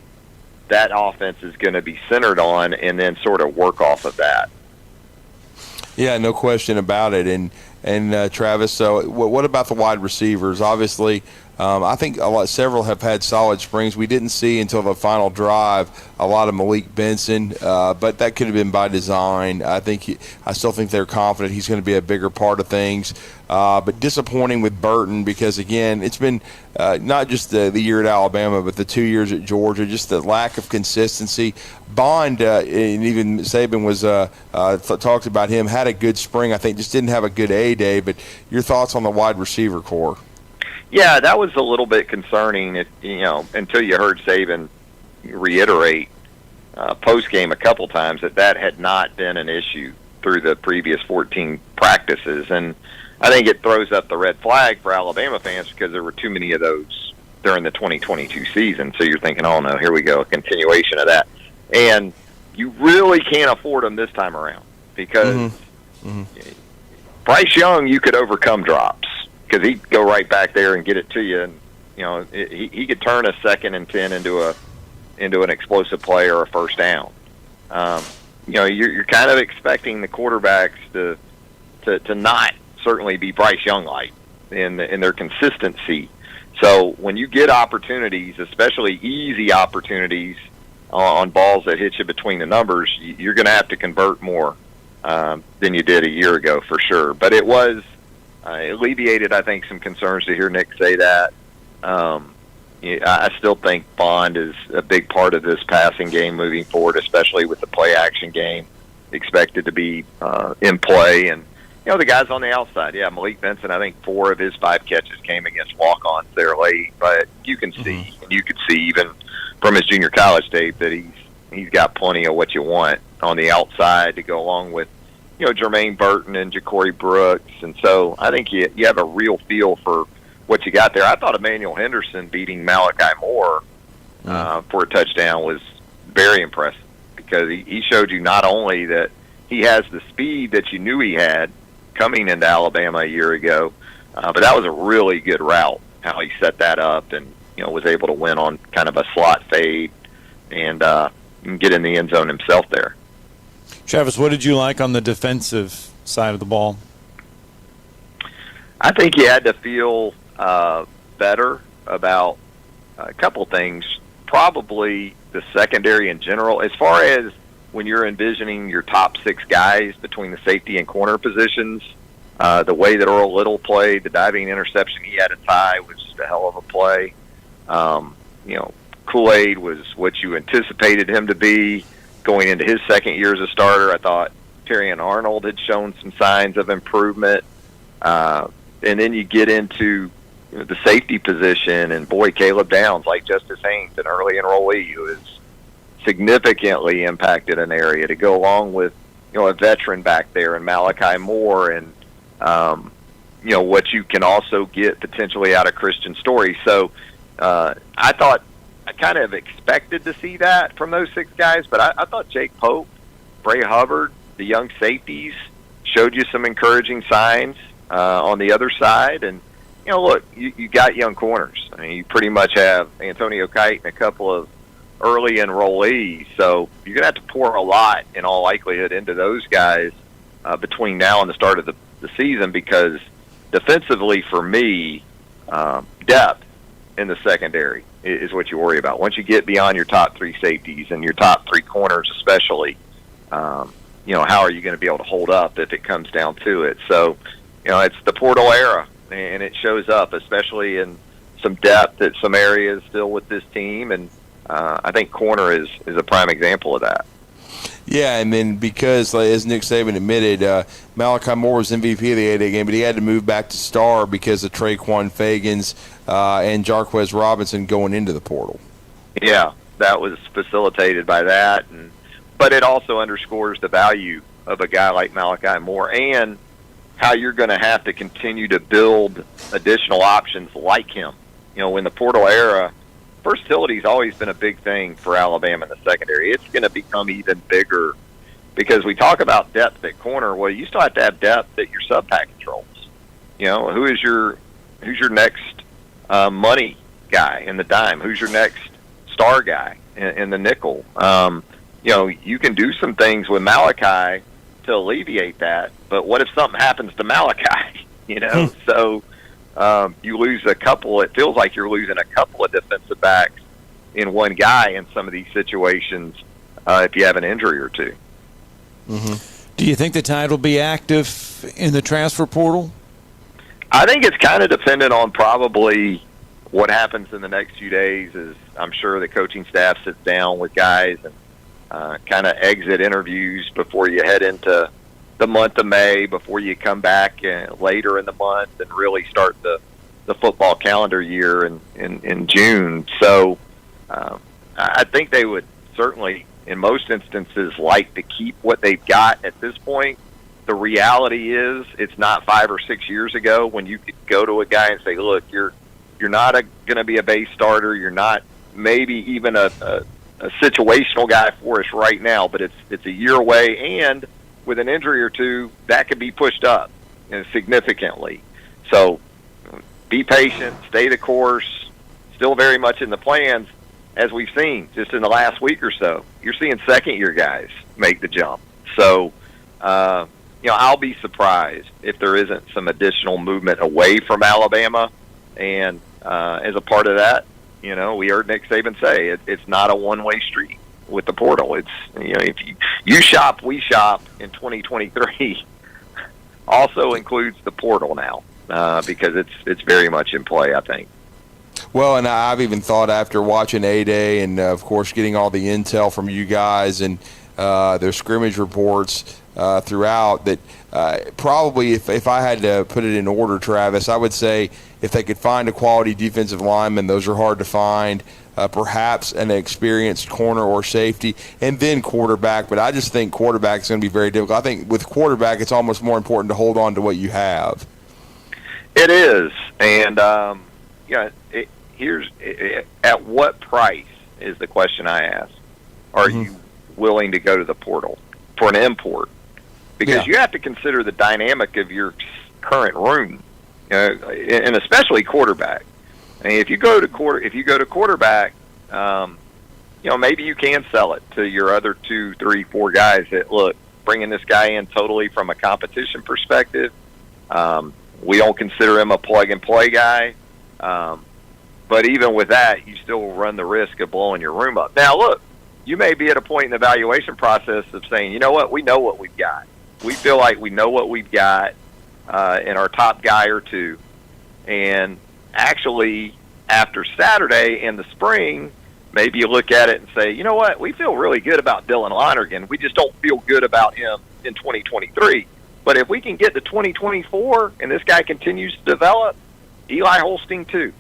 that offense is going to be centered on, and then sort of work off of that. Yeah, no question about it. And Travis, so what about the wide receivers? Obviously, I think several have had solid springs. We didn't see until the final drive a lot of Malik Benson, but that could have been by design. I still think they're confident he's going to be a bigger part of things. But disappointing with Burton, because again, it's been not just the year at Alabama, but the 2 years at Georgia, just the lack of consistency. Bond and even Saban was talked about him, had a good spring. I think just didn't have a good A-Day. But your thoughts on the wide receiver core? Yeah, that was a little bit concerning, until you heard Saban reiterate post-game a couple times that had not been an issue through the previous 14 practices. And I think it throws up the red flag for Alabama fans, because there were too many of those during the 2022 season. So you're thinking, oh, no, here we go, a continuation of that. And you really can't afford them this time around, because Bryce Young, you could overcome drops, because he'd go right back there and get it to you, and he could turn a 2nd and 10 into an explosive play or a first down. You're kind of expecting the quarterbacks to not certainly be Bryce Young like, in their consistency. So when you get opportunities, especially easy opportunities on balls that hit you between the numbers, you're going to have to convert more than you did a year ago for sure. But it was alleviated, I think, some concerns to hear Nick say that. I still think Bond is a big part of this passing game moving forward, especially with the play-action game expected to be in play. And, the guys on the outside, Malik Benson, I think 4 of his 5 catches came against walk-ons there late. But you can see, and you could see even from his junior college tape that he's got plenty of what you want on the outside to go along with, Jermaine Burton and Ja'Cory Brooks. And so I think you have a real feel for what you got there. I thought Emmanuel Henderson beating Malachi Moore for a touchdown was very impressive, because he showed you not only that he has the speed that you knew he had coming into Alabama a year ago, but that was a really good route, how he set that up and was able to win on kind of a slot fade and get in the end zone himself there. Travis, what did you like on the defensive side of the ball? I think you had to feel better about a couple things. Probably the secondary in general, as far as when you're envisioning your top 6 guys between the safety and corner positions. The way that Earl Little played, the diving interception he had to tie was just a hell of a play. Kool-Aid was what you anticipated him to be going into his second year as a starter. I thought Terrion Arnold had shown some signs of improvement. And then you get into the safety position, and boy, Caleb Downs, like Justice Haynes, an early enrollee who has significantly impacted an area, to go along with a veteran back there and Malachi Moore, and what you can also get potentially out of Christian Story. So I thought I kind of expected to see that from those 6 guys, but I thought Jake Pope, Bray Hubbard, the young safeties showed you some encouraging signs on the other side. And look, you got young corners. I mean, you pretty much have Antonio Kite and a couple of early enrollees, so you're going to have to pour a lot, in all likelihood, into those guys between now and the start of the season, because defensively, for me, depth in the secondary is what you worry about. Once you get beyond your top 3 safeties and your top 3 corners especially, how are you going to be able to hold up if it comes down to it? So, it's the portal era, and it shows up, especially in some depth at some areas still with this team, and I think corner is a prime example of that. Yeah, and then because, as Nick Saban admitted, Malachi Moore was MVP of the 8A game, but he had to move back to star because of Traquan Fagans and Jarquez Robinson going into the portal. Yeah, that was facilitated by that, but it also underscores the value of a guy like Malachi Moore and how you're going to have to continue to build additional options like him. In the portal era, versatility's always been a big thing for Alabama in the secondary. It's going to become even bigger because we talk about depth at corner. Well, you still have to have depth at your sub-package roles. Who's your next money guy in the dime? Who's your next star guy in the nickel? You can do some things with Malachi to alleviate that, but what if something happens to Malachi? So you lose a couple. It feels like you're losing a couple of defensive backs in one guy in some of these situations if you have an injury or two. Mm-hmm. Do you think the Tide will be active in the transfer portal? I think it's kind of dependent on probably what happens in the next few days. Is I'm sure the coaching staff sits down with guys and kind of exit interviews before you head into the month of May, before you come back later in the month and really start the football calendar year in June. So I think they would certainly, in most instances, like to keep what they've got at this point. The reality is it's not 5 or 6 years ago when you could go to a guy and say, look, you're not going to be a base starter. You're not maybe even a situational guy for us right now, but it's a year away, and with an injury or two, that could be pushed up significantly. So be patient, stay the course, still very much in the plans, as we've seen just in the last week or so. You're seeing second-year guys make the jump. So I'll be surprised if there isn't some additional movement away from Alabama. And as a part of that, we heard Nick Saban say it's not a one-way street with the portal. It's, if you shop, we shop in 2023 also includes the portal now because it's very much in play, I think. Well, and I've even thought after watching A-Day and, of course, getting all the intel from you guys and their scrimmage reports throughout that probably if I had to put it in order, Travis, I would say if they could find a quality defensive lineman, those are hard to find, perhaps an experienced corner or safety, and then quarterback. But I just think quarterback is going to be very difficult. I think with quarterback, it's almost more important to hold on to what you have. It is. And, at what price is the question I ask. Are you willing to go to the portal for an import? Because you have to consider the dynamic of your current room, and especially quarterback. I mean, if you go to quarterback, maybe you can sell it to your other 2, 3, 4 guys that look, bringing this guy in totally from a competition perspective. We don't consider him a plug and play guy. But even with that, you still run the risk of blowing your room up. Now, look, you may be at a point in the evaluation process of saying, you know what, we know what we've got. We feel like we know what we've got in our top guy or two. And actually, after Saturday in the spring, maybe you look at it and say, you know what, we feel really good about Dylan Lonergan. We just don't feel good about him in 2023. But if we can get to 2024 and this guy continues to develop, Eli Holstein too.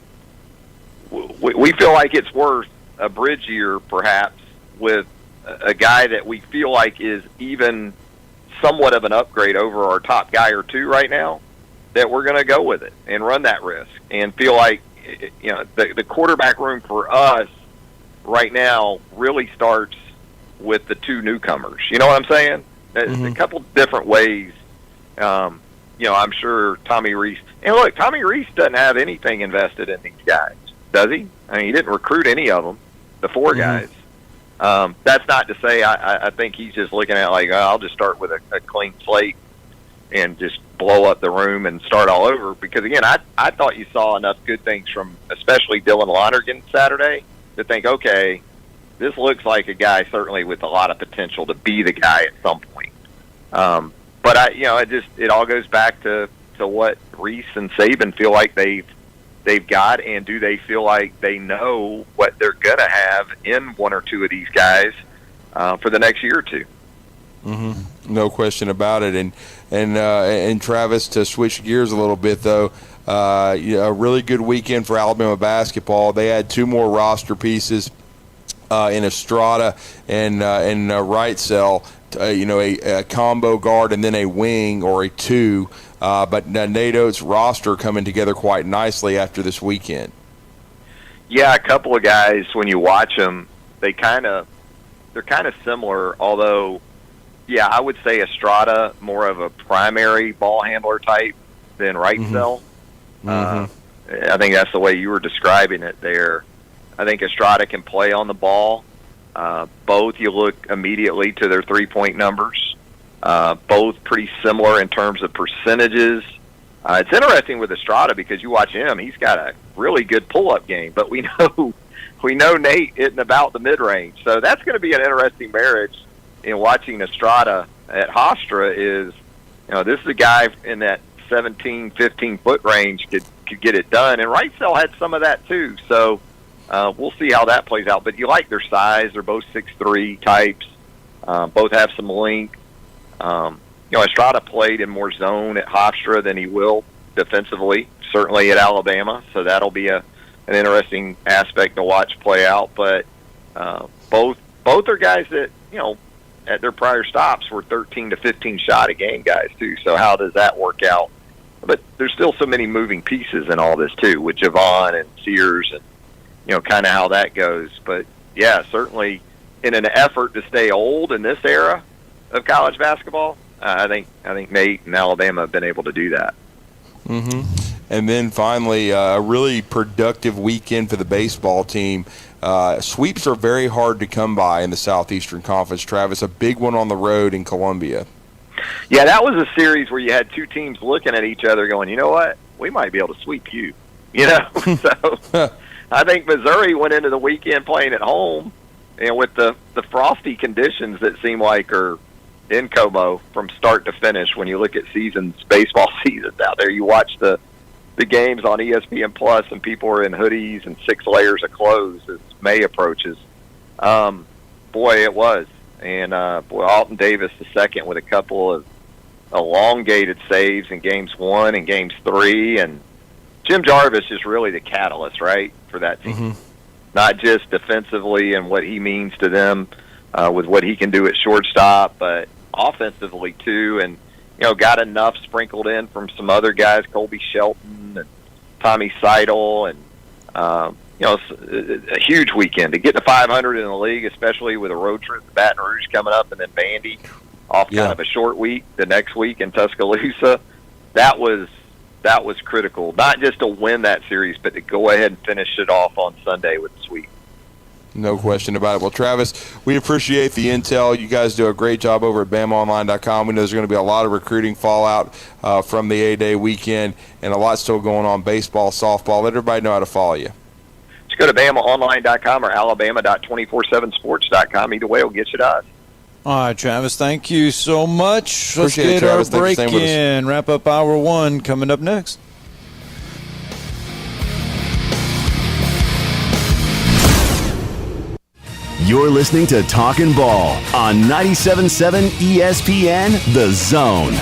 We feel like it's worth a bridge year, perhaps, with a guy that we feel like is even somewhat of an upgrade over our top guy or two right now, that we're going to go with it and run that risk and feel like, the quarterback room for us right now really starts with the 2 newcomers. You know what I'm saying? A couple different ways. I'm sure Tommy Reese, and look, Tommy Reese doesn't have anything invested in these guys, does he? I mean, he didn't recruit any of them, the 4 guys. That's not to say I think he's just looking at like, I'll just start with a clean slate and just blow up the room and start all over. Because, again, I thought you saw enough good things from especially Dylan Lonergan Saturday to think, okay, this looks like a guy certainly with a lot of potential to be the guy at some point. But it all goes back to what Reese and Saban feel like they've got, and do they feel like they know what they're going to have in 1 or 2 of these guys for the next year or two. No question about it. And Travis, to switch gears a little bit though, a really good weekend for Alabama basketball. They had 2 more roster pieces in Estrada and Wrightsell. A combo guard and then a wing or a 2. But NATO's roster coming together quite nicely after this weekend. Yeah, a couple of guys, when you watch them, they're kind of similar, although, yeah, I would say Estrada more of a primary ball handler type than Wrightsell. I think that's the way you were describing it there. I think Estrada can play on the ball. Both, you look immediately to their 3-point numbers. Both pretty similar in terms of percentages. It's interesting with Estrada because you watch him; he's got a really good pull-up game. But we know Nate hitting about the mid-range, so that's going to be an interesting marriage in watching Estrada at Hofstra. Is this is a guy in that 17, 15-foot range could get it done, and Wrightsell had some of that too. So we'll see how that plays out. But you like their size; they're both 6'3" types. Both have some length. Estrada played in more zone at Hofstra than he will defensively, certainly at Alabama. So that'll be an interesting aspect to watch play out. But both are guys that at their prior stops were 13 to 15 shot a game guys too. So how does that work out? But there's still so many moving pieces in all this too, with Javon and Sears and kind of how that goes. But yeah, certainly in an effort to stay old in this era of college basketball, I think Nate and Alabama have been able to do that. And then finally, a really productive weekend for the baseball team. Sweeps are very hard to come by in the Southeastern Conference, Travis. A big one on the road in Columbia. Yeah, that was a series where you had two teams looking at each other going, you know what, we might be able to sweep you. So I think Missouri went into the weekend playing at home, and with the frosty conditions that seem like are in Como from start to finish. When you look at baseball seasons out there, you watch the games on ESPN Plus, and people are in hoodies and 6 layers of clothes as May approaches. Boy, it was. And Alton Davis II with a couple of elongated saves in games 1 and games 3, and Jim Jarvis is really the catalyst, right, for that team. Mm-hmm. Not just defensively and what he means to them with what he can do at shortstop, but offensively too. And got enough sprinkled in from some other guys, Colby Shelton and Tommy Seidel, and a huge weekend to get to 500 in the league, especially with a road trip to Baton Rouge coming up, and then Vandy off kind of a short week the next week in Tuscaloosa. That was critical, not just to win that series, but to go ahead and finish it off on Sunday with the sweep. No question about it. Well, Travis, we appreciate the intel. You guys do a great job over at BamaOnline.com. We know there's going to be a lot of recruiting fallout from the A-Day weekend, and a lot still going on, baseball, softball. Let everybody know how to follow you. Just go to BamaOnline.com or Alabama.247sports.com. Either way will get you to us. All right, Travis, thank you so much. Let's Appreciate get it, our Travis. break in. Wrap up hour 1 coming up next. You're listening to Talkin' Ball on 97.7 ESPN, The Zone.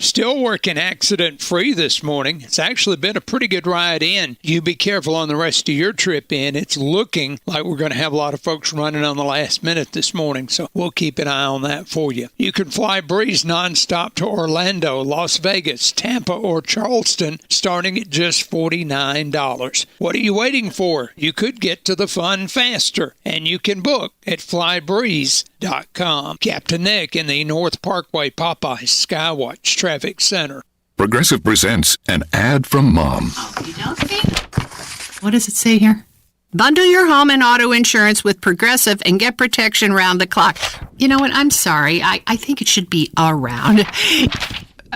Still working accident-free this morning. It's actually been a pretty good ride in. You be careful on the rest of your trip in. It's looking like we're going to have a lot of folks running on the last minute this morning, so we'll keep an eye on that for you. You can fly Breeze nonstop to Orlando, Las Vegas, Tampa, or Charleston, starting at just $49. What are you waiting for? You could get to the fun faster, and you can book at flybreeze.com. Captain Nick in the North Parkway Popeyes Skywatch Traffic Center. Progressive presents an ad from Mom. What does it say here? Bundle your home and auto insurance with Progressive and get protection round the clock. You know what? I'm sorry. I think it should be around.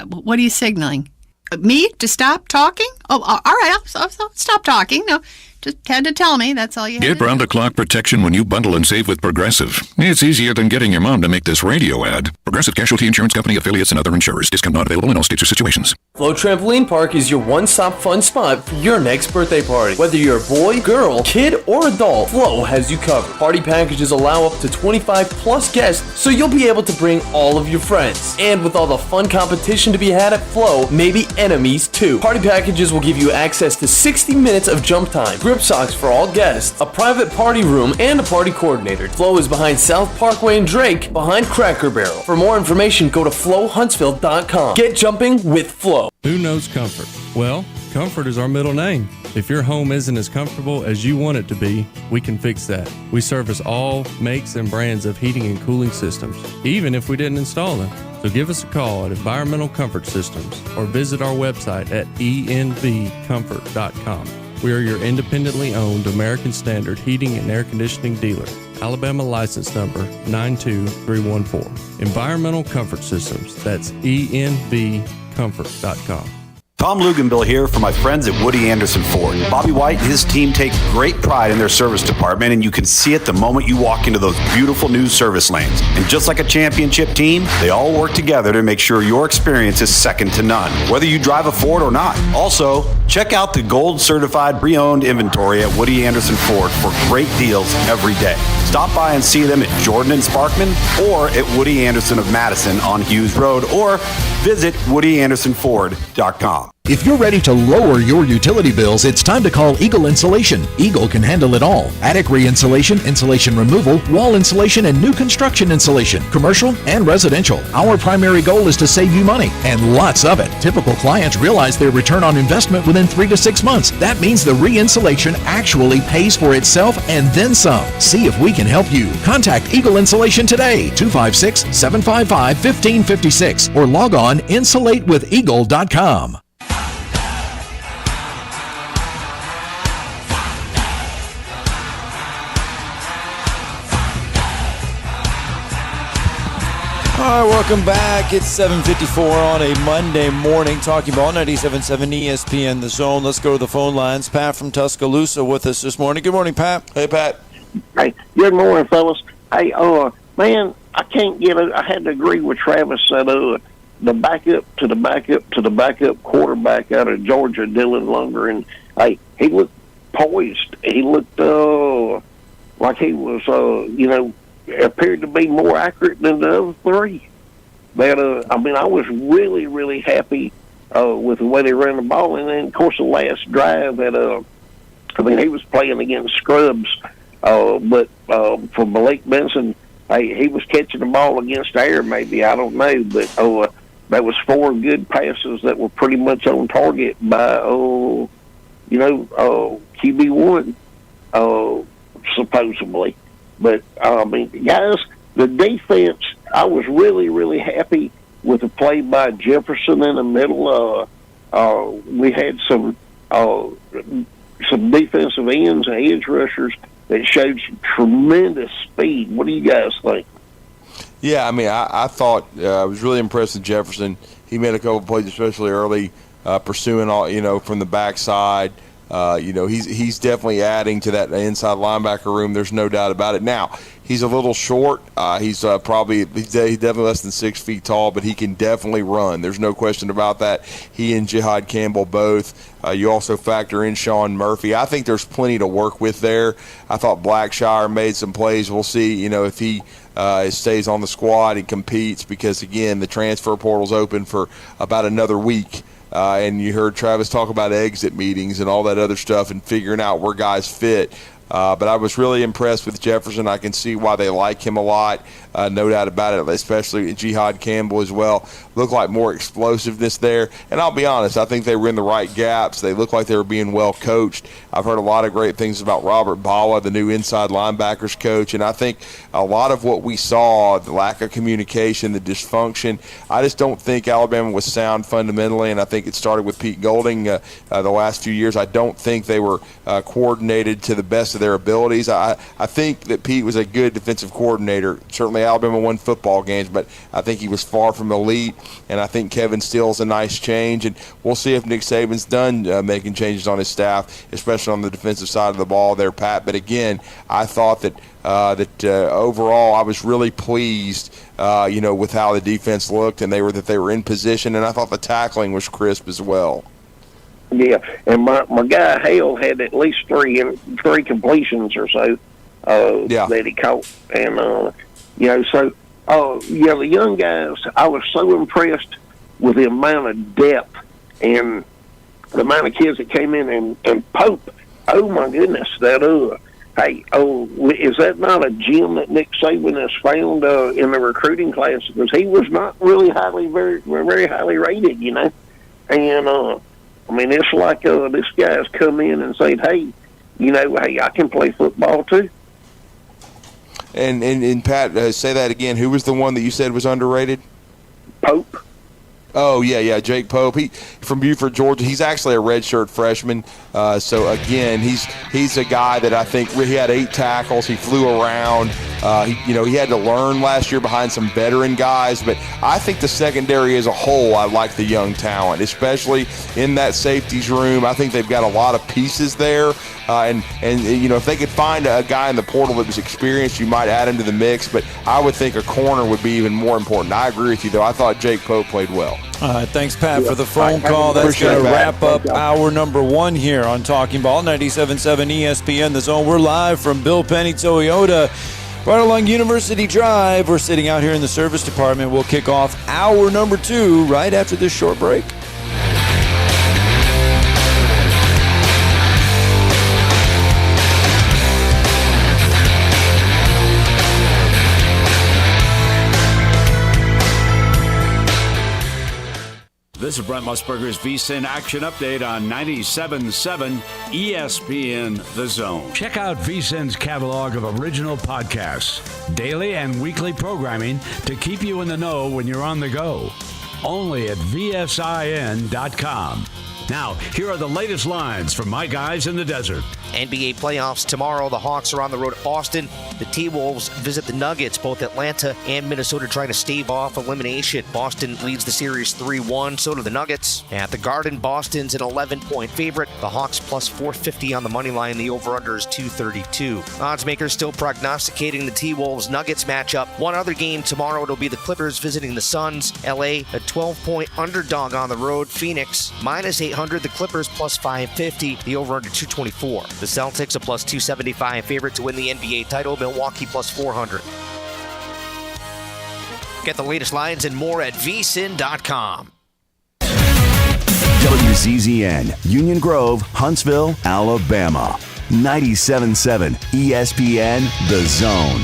What are you signaling? Me to stop talking? Oh, all right. I'll stop talking. No, just had to tell me. That's all you had. Get round-the-clock protection when you bundle and save with Progressive. It's easier than getting your mom to make this radio ad. Progressive Casualty Insurance Company, affiliates, and other insurers. Discount not available in all states or situations. Flow Trampoline Park is your one-stop fun spot for your next birthday party. Whether you're a boy, girl, kid, or adult, Flow has you covered. Party packages allow up to 25-plus guests, so you'll be able to bring all of your friends. And with all the fun competition to be had at Flow, maybe enemies too. Party packages will give you access to 60 minutes of jump time, grip socks for all guests, a private party room, and a party coordinator. Flow is behind South Parkway and Drake, behind Cracker Barrel. For more information, go to flowhuntsville.com. Get jumping with Flow. Who knows comfort? Well, comfort is our middle name. If your home isn't as comfortable as you want it to be, we can fix that. We service all makes and brands of heating and cooling systems, even if we didn't install them. So give us a call at Environmental Comfort Systems or visit our website at envcomfort.com. We are your independently owned American Standard heating and air conditioning dealer. Alabama license number 92314. Environmental Comfort Systems. That's envcomfort.com. Tom Luganbill here for my friends at Woody Anderson Ford. Bobby White and his team take great pride in their service department, and you can see it the moment you walk into those beautiful new service lanes. And just like a championship team, they all work together to make sure your experience is second to none, whether you drive a Ford or not. Also, check out the gold certified pre-owned inventory at Woody Anderson Ford for great deals every day. Stop by and see them at Jordan and Sparkman or at Woody Anderson of Madison on Hughes Road, or visit WoodyAndersonFord.com. If you're ready to lower your utility bills, it's time to call Eagle Insulation. Eagle can handle it all. Attic re-insulation, insulation removal, wall insulation, and new construction insulation, commercial and residential. Our primary goal is to save you money, and lots of it. Typical clients realize their return on investment within 3 to 6 months. That means the re-insulation actually pays for itself and then some. See if we can help you. Contact Eagle Insulation today, 256-755-1556, or log on insulatewitheagle.com. All right, welcome back. It's 7:54 on a Monday morning. Talking Ball, 97.7 ESPN The Zone. Let's go to the phone lines. Pat from Tuscaloosa with us this morning. Good morning, Pat. Hey, Pat. Hey, good morning, fellas. Hey, man, I can't get it. I had to agree with Travis that the backup quarterback out of Georgia, Dylan Lunger, and hey, he looked poised. He looked like he was, appeared to be more accurate than the other three. But I was really, really happy with the way they ran the ball. And then, of course, the last drive he was playing against scrubs, but for Malik Benson, he was catching the ball against air, maybe, I don't know, but that was 4 good passes that were pretty much on target by QB1, supposedly. But guys, the defense, I was really, really happy with the play by Jefferson in the middle. We had some defensive ends and edge rushers that showed some tremendous speed. What do you guys think? Yeah, I thought I was really impressed with Jefferson. He made a couple of plays, especially early, pursuing all from the backside. He's definitely adding to that inside linebacker room. There's no doubt about it. Now, he's a little short. He's definitely less than 6 feet tall, but he can definitely run. There's no question about that. He and Jihad Campbell both. You also factor in Sean Murphy. I think there's plenty to work with there. I thought Blackshire made some plays. We'll see, if he stays on the squad and competes, because, again, the transfer portal's open for about another week. And you heard Travis talk about exit meetings and all that other stuff and figuring out where guys fit. But I was really impressed with Jefferson. I can see why they like him a lot, no doubt about it, especially Jihad Campbell as well. Looked like more explosiveness there. And I'll be honest, I think they were in the right gaps. They looked like they were being well coached. I've heard a lot of great things about Robert Bala, the new inside linebackers coach. And I think a lot of what we saw, the lack of communication, the dysfunction, I just don't think Alabama was sound fundamentally. And I think it started with Pete Golding the last few years. I don't think they were coordinated to the best of their abilities. I think that Pete was a good defensive coordinator. Certainly Alabama won football games, but I think he was far from elite, and I think Kevin Steele's a nice change, and we'll see if Nick Saban's done making changes on his staff, especially on the defensive side of the ball there, Pat. But again, I thought that overall I was really pleased with how the defense looked, and they were in position, and I thought the tackling was crisp as well. Yeah, and my guy Hale had at least three completions or so that he caught, and the young guys. I was so impressed with the amount of depth and the amount of kids that came in, and Pope. Oh my goodness, that is that not a gem that Nick Saban has found in the recruiting class? Because he was not really very highly rated, and. It's like this guy's come in and said, hey, I can play football too. And Pat, say that again. Who was the one that you said was underrated? Pope. Oh, yeah, Jake Pope. He from Buford, Georgia. He's actually a redshirt freshman. So, again, he's a guy that I think he had 8 tackles. He flew around. He had to learn last year behind some veteran guys. But I think the secondary as a whole, I like the young talent, especially in that safeties room. I think they've got a lot of pieces there. And if they could find a guy in the portal that was experienced, you might add him to the mix. But I would think a corner would be even more important. I agree with you, though. I thought Jake Pope played well. All right, thanks, Pat, for the phone call. That's going to wrap up hour number 1 here on Talking Ball, 97.7 ESPN The Zone. We're live from Bill Penny Toyota, right along University Drive. We're sitting out here in the service department. We'll kick off hour number 2 right after this short break. This is Brent Musburger's VSiN Action Update on 97.7 ESPN The Zone. Check out VSiN's catalog of original podcasts, daily and weekly programming to keep you in the know when you're on the go. Only at VSIN.com. Now, here are the latest lines from my guys in the desert. NBA playoffs tomorrow. The Hawks are on the road at Boston. The T-Wolves visit the Nuggets. Both Atlanta and Minnesota trying to stave off elimination. Boston leads the series 3-1. So do the Nuggets. At the Garden, Boston's an 11-point favorite. The Hawks plus 450 on the money line. The over-under is 232. Odds makers still prognosticating the T-Wolves Nuggets matchup. One other game tomorrow. It'll be the Clippers visiting the Suns. LA, a 12-point underdog on the road. Phoenix, minus 800. The Clippers plus 550. The over-under 224. The Celtics, a plus 275 favorite to win the NBA title. Milwaukee plus 400. Get the latest lines and more at vsin.com. WZZN, Union Grove, Huntsville, Alabama. 97.7 ESPN, The Zone.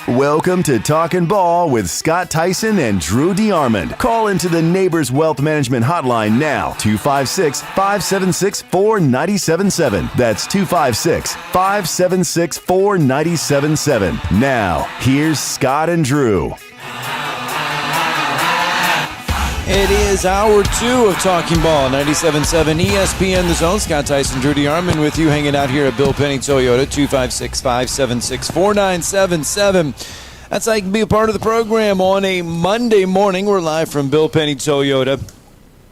Welcome to Talkin' Ball with Scott Tyson and Drew DeArmond. Call into the Neighbors Wealth Management Hotline now, 256-576-4977. That's 256-576-4977. Now, here's Scott and Drew. It is hour 2 of Talking Ball, 97.7 ESPN The Zone. Scott Tyson, Drew DeArmond with you, hanging out here at Bill Penny Toyota, 256-576-4977. That's how you can be a part of the program on a Monday morning. We're live from Bill Penny Toyota,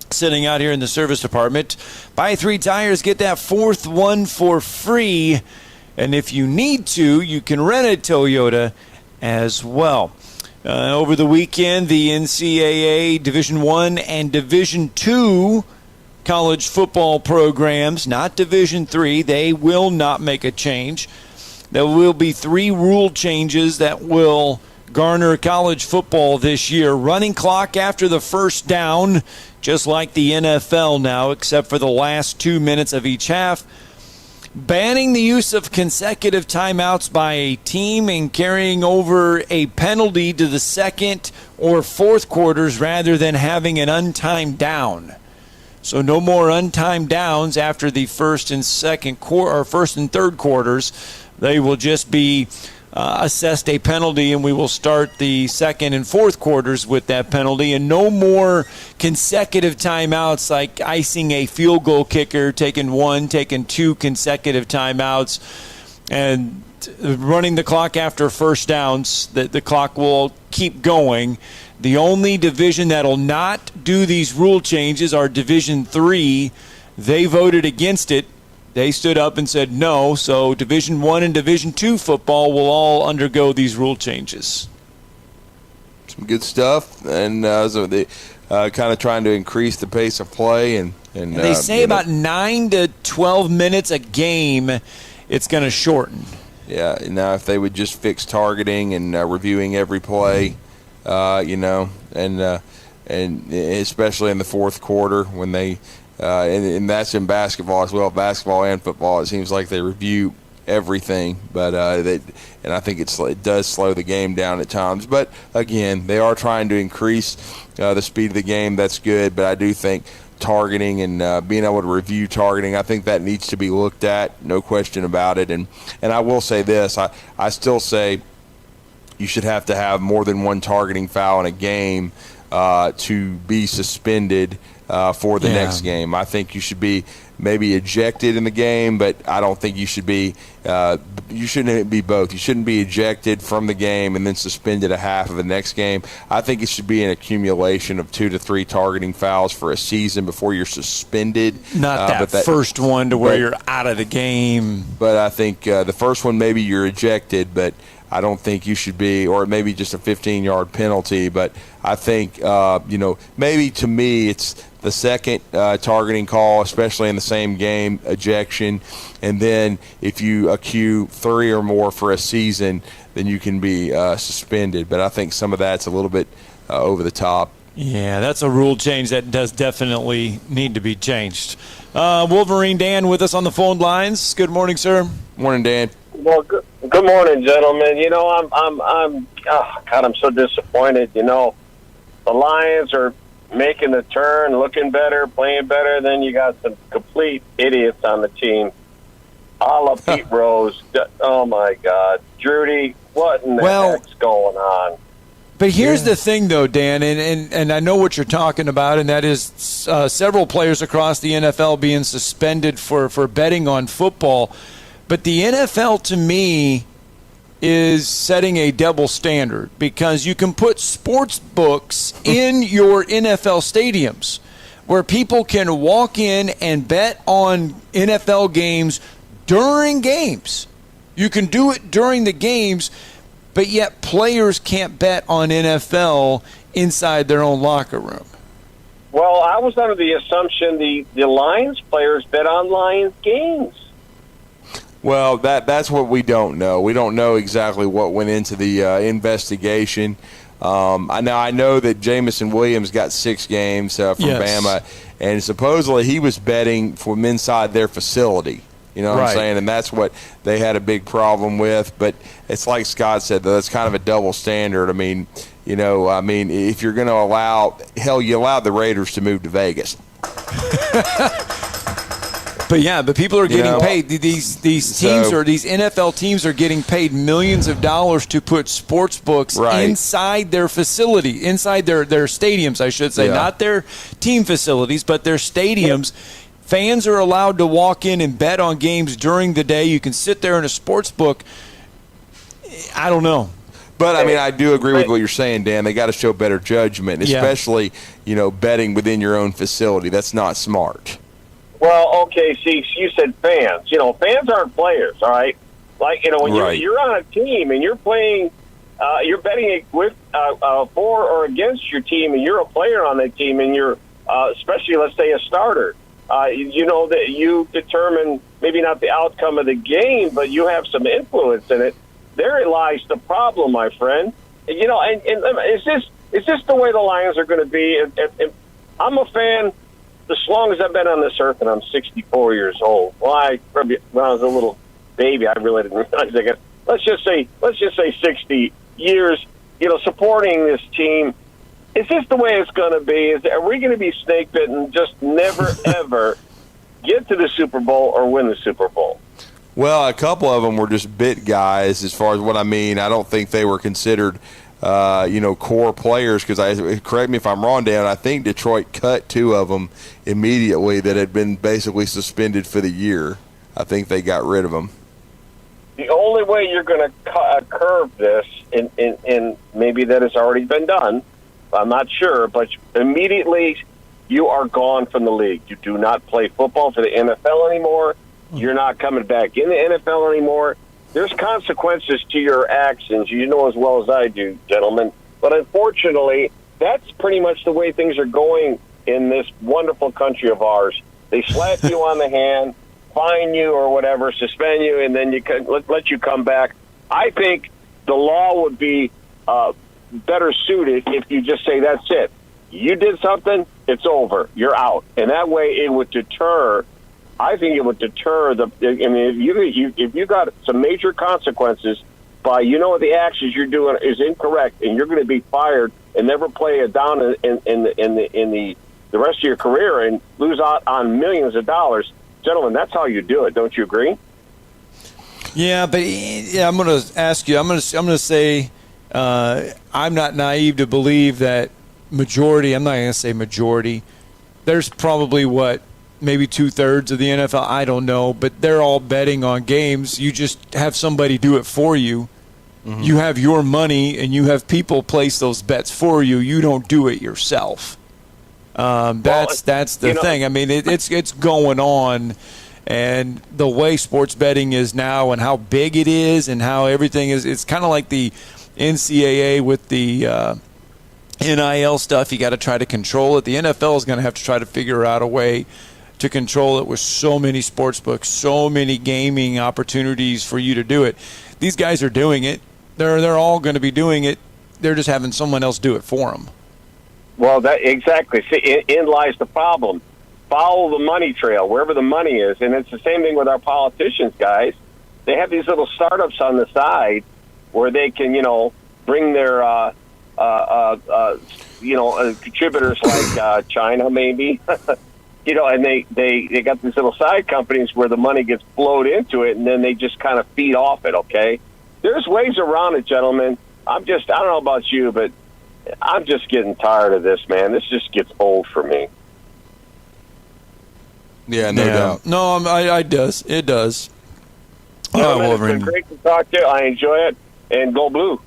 sitting out here in the service department. Buy 3 tires, get that 4th one for free. And if you need to, you can rent a Toyota as well. Over the weekend, the NCAA Division I and Division II college football programs, not Division III, they will not make a change. There will be 3 rule changes that will garner college football this year. Running clock after the first down, just like the NFL now, except for the last 2 minutes of each half. Banning the use of consecutive timeouts by a team and carrying over a penalty to the second or fourth quarters rather than having an untimed down. So no more untimed downs after the first and third quarters. They will just be assessed a penalty, and we will start the second and fourth quarters with that penalty. And no more consecutive timeouts like icing a field goal kicker, taking 1, taking 2 consecutive timeouts, and running the clock after first downs. The clock will keep going. The only division that will not do these rule changes are Division III. They voted against it. They stood up and said no, so Division I and Division II football will all undergo these rule changes. Some good stuff, and so they kind of trying to increase the pace of play. And they say about 9 to 12 minutes a game it's going to shorten. Yeah, now if they would just fix targeting and reviewing every play, and especially in the fourth quarter when they and that's in basketball as well, basketball and football. It seems like they review everything, but and I think it does slow the game down at times. But again, they are trying to increase the speed of the game. That's good, but I do think targeting and being able to review targeting, I think that needs to be looked at, no question about it. And I will say this, I still say you should have to have more than one targeting foul in a game to be suspended for the next game. I think you should be maybe ejected in the game, but I don't think you should be you shouldn't be both. You shouldn't be ejected from the game and then suspended a half of the next game. I think it should be an accumulation of 2 to 3 targeting fouls for a season before you're suspended. Not that first one to where you're out of the game. But I think the first one maybe you're ejected, but I don't think you should be, or maybe just a 15-yard penalty. But I think, maybe to me it's the second targeting call, especially in the same game, ejection. And then if you accrue 3 or more for a season, then you can be suspended. But I think some of that's a little bit over the top. Yeah, that's a rule change that does definitely need to be changed. Wolverine Dan with us on the phone lines. Good morning, sir. Morning, Dan. Well, good morning, gentlemen. I'm so disappointed. The Lions are making the turn, looking better, playing better. Then you got some complete idiots on the team. a la Pete Rose. Oh, my God. Drudy, what in the heck's going on? But here's the thing, though, Dan, and I know what you're talking about, and that is several players across the NFL being suspended for betting on football. But the NFL, to me, is setting a double standard because you can put sports books in your NFL stadiums where people can walk in and bet on NFL games during games. You can do it during the games, but yet players can't bet on NFL inside their own locker room. Well, I was under the assumption the Lions players bet on Lions games. Well, that's what we don't know. We don't know exactly what went into the investigation. I know that Jamison Williams got 6 games from Bama, and supposedly he was betting from inside their facility. You know what I'm saying? And that's what they had a big problem with. But it's like Scott said, though, that's kind of a double standard. I mean, if you're going to allow – hell, you allowed the Raiders to move to Vegas. But people are getting paid. These teams or these NFL teams are getting paid millions of dollars to put sports books inside their facility, inside their stadiums, I should say, not their team facilities, but their stadiums. Fans are allowed to walk in and bet on games during the day. You can sit there in a sports book. I don't know. But, I mean, I do agree with what you're saying, Dan. They got to show better judgment, especially, betting within your own facility. That's not smart. Well, okay, see, you said fans. Fans aren't players, all right? Like, when you're on a team and you're playing, you're betting with for or against your team, and you're a player on that team, and you're, especially, let's say, a starter. You know that you determine maybe not the outcome of the game, but you have some influence in it. Therein lies the problem, my friend. And is this the way the Lions are going to be? And I'm a fan as long as I've been on this earth, and I'm 64 years old. Well, when I was a little baby, I really didn't realize. I guess let's just say 60 years. Supporting this team. Is this the way it's going to be? Are we going to be snake bitten, just never ever get to the Super Bowl or win the Super Bowl? Well, a couple of them were just bit guys. As far as what I mean, I don't think they were considered. Core players, because correct me if I'm wrong, Dan, I think Detroit cut 2 of them immediately that had been basically suspended for the year. I think they got rid of them. The only way you're going to curve this, and maybe that has already been done, I'm not sure, but immediately you are gone from the league. You do not play football for the NFL anymore. You're not coming back in the NFL anymore. There's consequences to your actions. You know as well as I do, gentlemen. But unfortunately, that's pretty much the way things are going in this wonderful country of ours. They slap you on the hand, fine you or whatever, suspend you, and then let you come back. I think the law would be better suited if you just say, that's it. You did something, it's over. You're out. And that way it would deter. I think it would deter if you got some major consequences by the actions you're doing is incorrect, and you're going to be fired and never play a down in the rest of your career and lose out on millions of dollars, gentlemen. That's how you do it. Don't you agree? Yeah, but I'm going to ask you. I'm going to say I'm not naive to believe that majority. I'm not going to say majority. There's probably maybe 2/3 of the NFL, I don't know, but they're all betting on games. You just have somebody do it for you. Mm-hmm. You have your money, and you have people place those bets for you. You don't do it yourself. That's the thing. I mean, it's going on, and the way sports betting is now, and how big it is, and how everything is. It's kind of like the NCAA with the NIL stuff. You got to try to control it. The NFL is going to have to try to figure out a way to control it with so many sports books, so many gaming opportunities for you to do it. These guys are doing it. They're all going to be doing it. They're just having someone else do it for them. Well, that exactly. See, in lies the problem. Follow the money trail, wherever the money is. And it's the same thing with our politicians, guys. They have these little startups on the side where they can, bring their, contributors like China, maybe. and they got these little side companies where the money gets flowed into it, and then they just kind of feed off it, okay? There's ways around it, gentlemen. I don't know about you, but I'm just getting tired of this, man. This just gets old for me. Yeah, no doubt. No, it does. It does. It's been great to talk to you. I enjoy it. And go blue.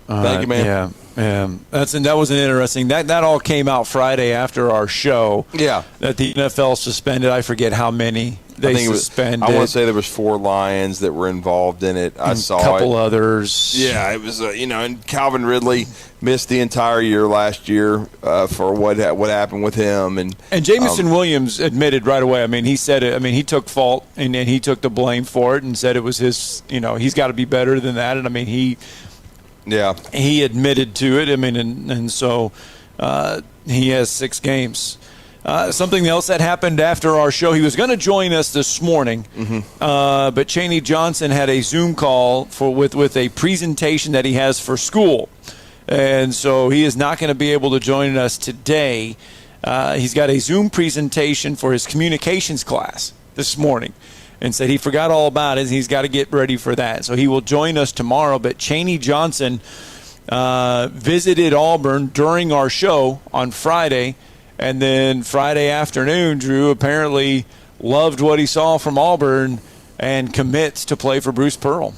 Thank you, man. Yeah. That was an interesting. That all came out Friday after our show. Yeah. That the NFL suspended. I forget how many they suspended. I want to say there was 4 Lions that were involved in it. I saw a couple others. Yeah, it was. And Calvin Ridley missed the entire year last year for what happened with him. And Jamison Williams admitted right away. I mean, he said it. I mean, he took fault and he took the blame for it and said it was his. He's got to be better than that. And I mean, he admitted to it. I mean, and so he has 6 games. Something else that happened after our show, he was going to join us this morning, but Chaney Johnson had a Zoom call with a presentation that he has for school. And so he is not going to be able to join us today. He's got a Zoom presentation for his communications class this morning and said he forgot all about it. He's got to get ready for that. So he will join us tomorrow. But Chaney Johnson visited Auburn during our show on Friday. And then Friday afternoon, Drew apparently loved what he saw from Auburn and commits to play for Bruce Pearl.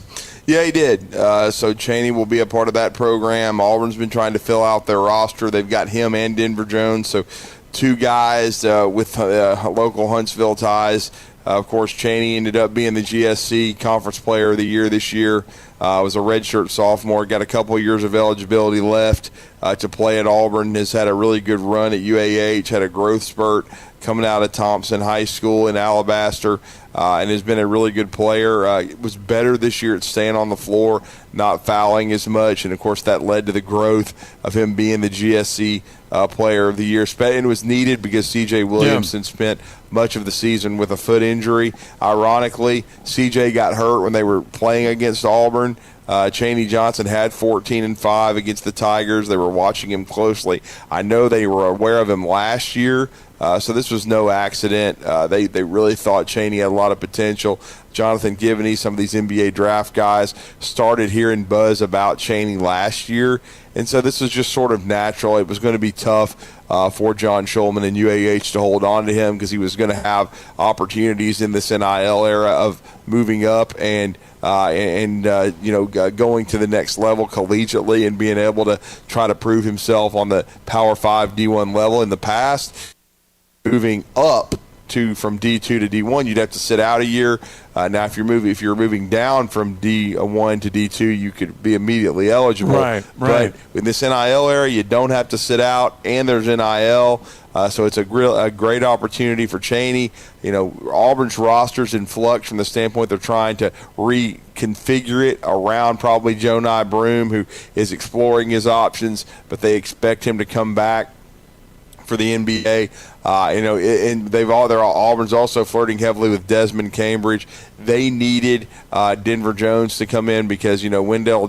Yeah, he did. So Chaney will be a part of that program. Auburn's been trying to fill out their roster. They've got him and Denver Jones, so 2 guys with local Huntsville ties. Of course, Chaney ended up being the GSC Conference Player of the Year this year. Was a redshirt sophomore, got a couple of years of eligibility left to play at Auburn. Has had a really good run at UAH, had a growth spurt coming out of Thompson High School in Alabaster, and has been a really good player. Was better this year at staying on the floor, not fouling as much, and of course that led to the growth of him being the GSC Player of the Year. And it was needed because C.J. Williamson spent much of the season with a foot injury. Ironically, C.J. got hurt when they were playing against Auburn. Chaney Johnson had 14-5 against the Tigers. They were watching him closely. I know they were aware of him last year, so this was no accident. They really thought Chaney had a lot of potential. Jonathan Givney, some of these NBA draft guys, started hearing buzz about Chaney last year, and so this was just sort of natural. It was going to be tough for John Schulman and UAH to hold on to him because he was going to have opportunities in this NIL era of moving up and going to the next level collegiately and being able to try to prove himself on the Power 5 D1 level. In the past, moving up from D2 to D1, you'd have to sit out a year. Now, if you're moving down from D1 to D2, you could be immediately eligible. Right. But in this NIL era, you don't have to sit out, and there's NIL. So it's a great opportunity for Chaney. Auburn's roster's in flux from the standpoint they're trying to reconfigure it around probably Jonai Broom, who is exploring his options, but they expect him to come back for the NBA. And Auburn's also flirting heavily with Desmond Cambridge. They needed Denver Jones to come in because Wendell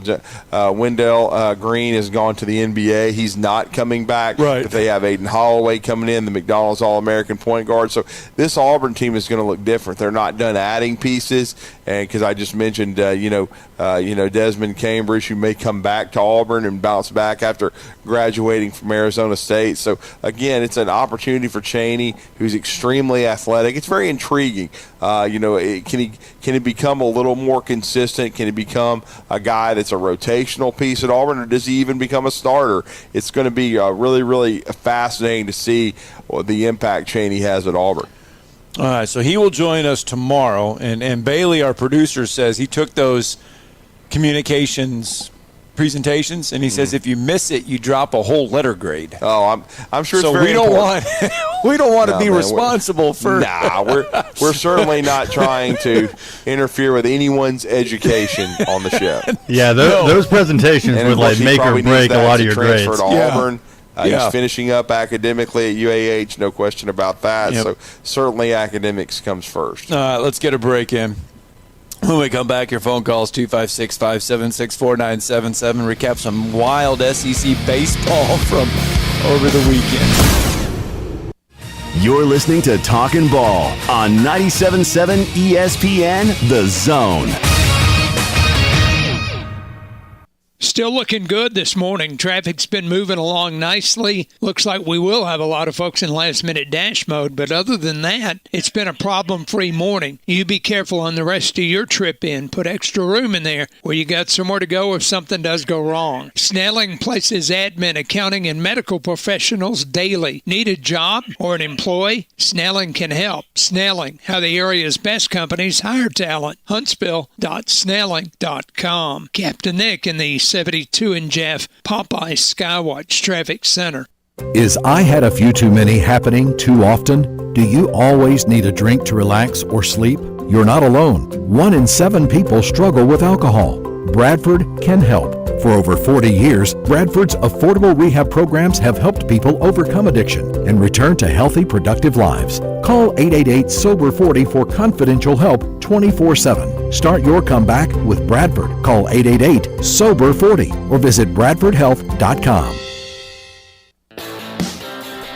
Green has gone to the NBA. He's not coming back. Right. But they have Aiden Holloway coming in, the McDonald's All-American point guard. So this Auburn team is going to look different. They're not done adding pieces, and because I just mentioned Desmond Cambridge, who may come back to Auburn and bounce back after graduating from Arizona State. So again, it's an opportunity for Chaney, who's extremely athletic. It's very intriguing. Can he become a little more consistent? Can he become a guy that's a rotational piece at Auburn, or does he even become a starter? It's going to be really, really fascinating to see the impact Chaney has at Auburn. All right, so he will join us tomorrow, and Bailey, our producer, says he took those communications presentations, and he says if you miss it, you drop a whole letter grade. Oh, I'm sure. So it's very important. we don't want to be responsible for. We're certainly not trying to interfere with anyone's education on the show. Yeah, those presentations would make or break a lot of your grades. To Auburn. He's finishing up academically at UAH, no question about that. Yep. So certainly academics comes first. Let's get a break in. When we come back, your phone calls 256-576-4977. Recap some wild SEC baseball from over the weekend. You're listening to Talkin' Ball on 97.7 ESPN The Zone. Still looking good this morning. Traffic's been moving along nicely. Looks like we will have a lot of folks in last-minute dash mode, but other than that, it's been a problem-free morning. You be careful on the rest of your trip in. Put extra room in there where you got somewhere to go if something does go wrong. Snelling places admin, accounting, and medical professionals daily. Need a job or an employee? Snelling can help. Snelling, how the area's best companies hire talent. Huntsville.snelling.com. Captain Nick in the 72 and Jeff Popeye Skywatch Traffic Center. Is I had a few too many happening too often? Do you always need a drink to relax or sleep? You're not alone. 1 in 7 people struggle with alcohol. Bradford can help. For over 40 years, Bradford's affordable rehab programs have helped people overcome addiction and return to healthy, productive lives. Call 888-SOBER40 for confidential help 24/7. Start your comeback with Bradford. Call 888-SOBER40 or visit bradfordhealth.com.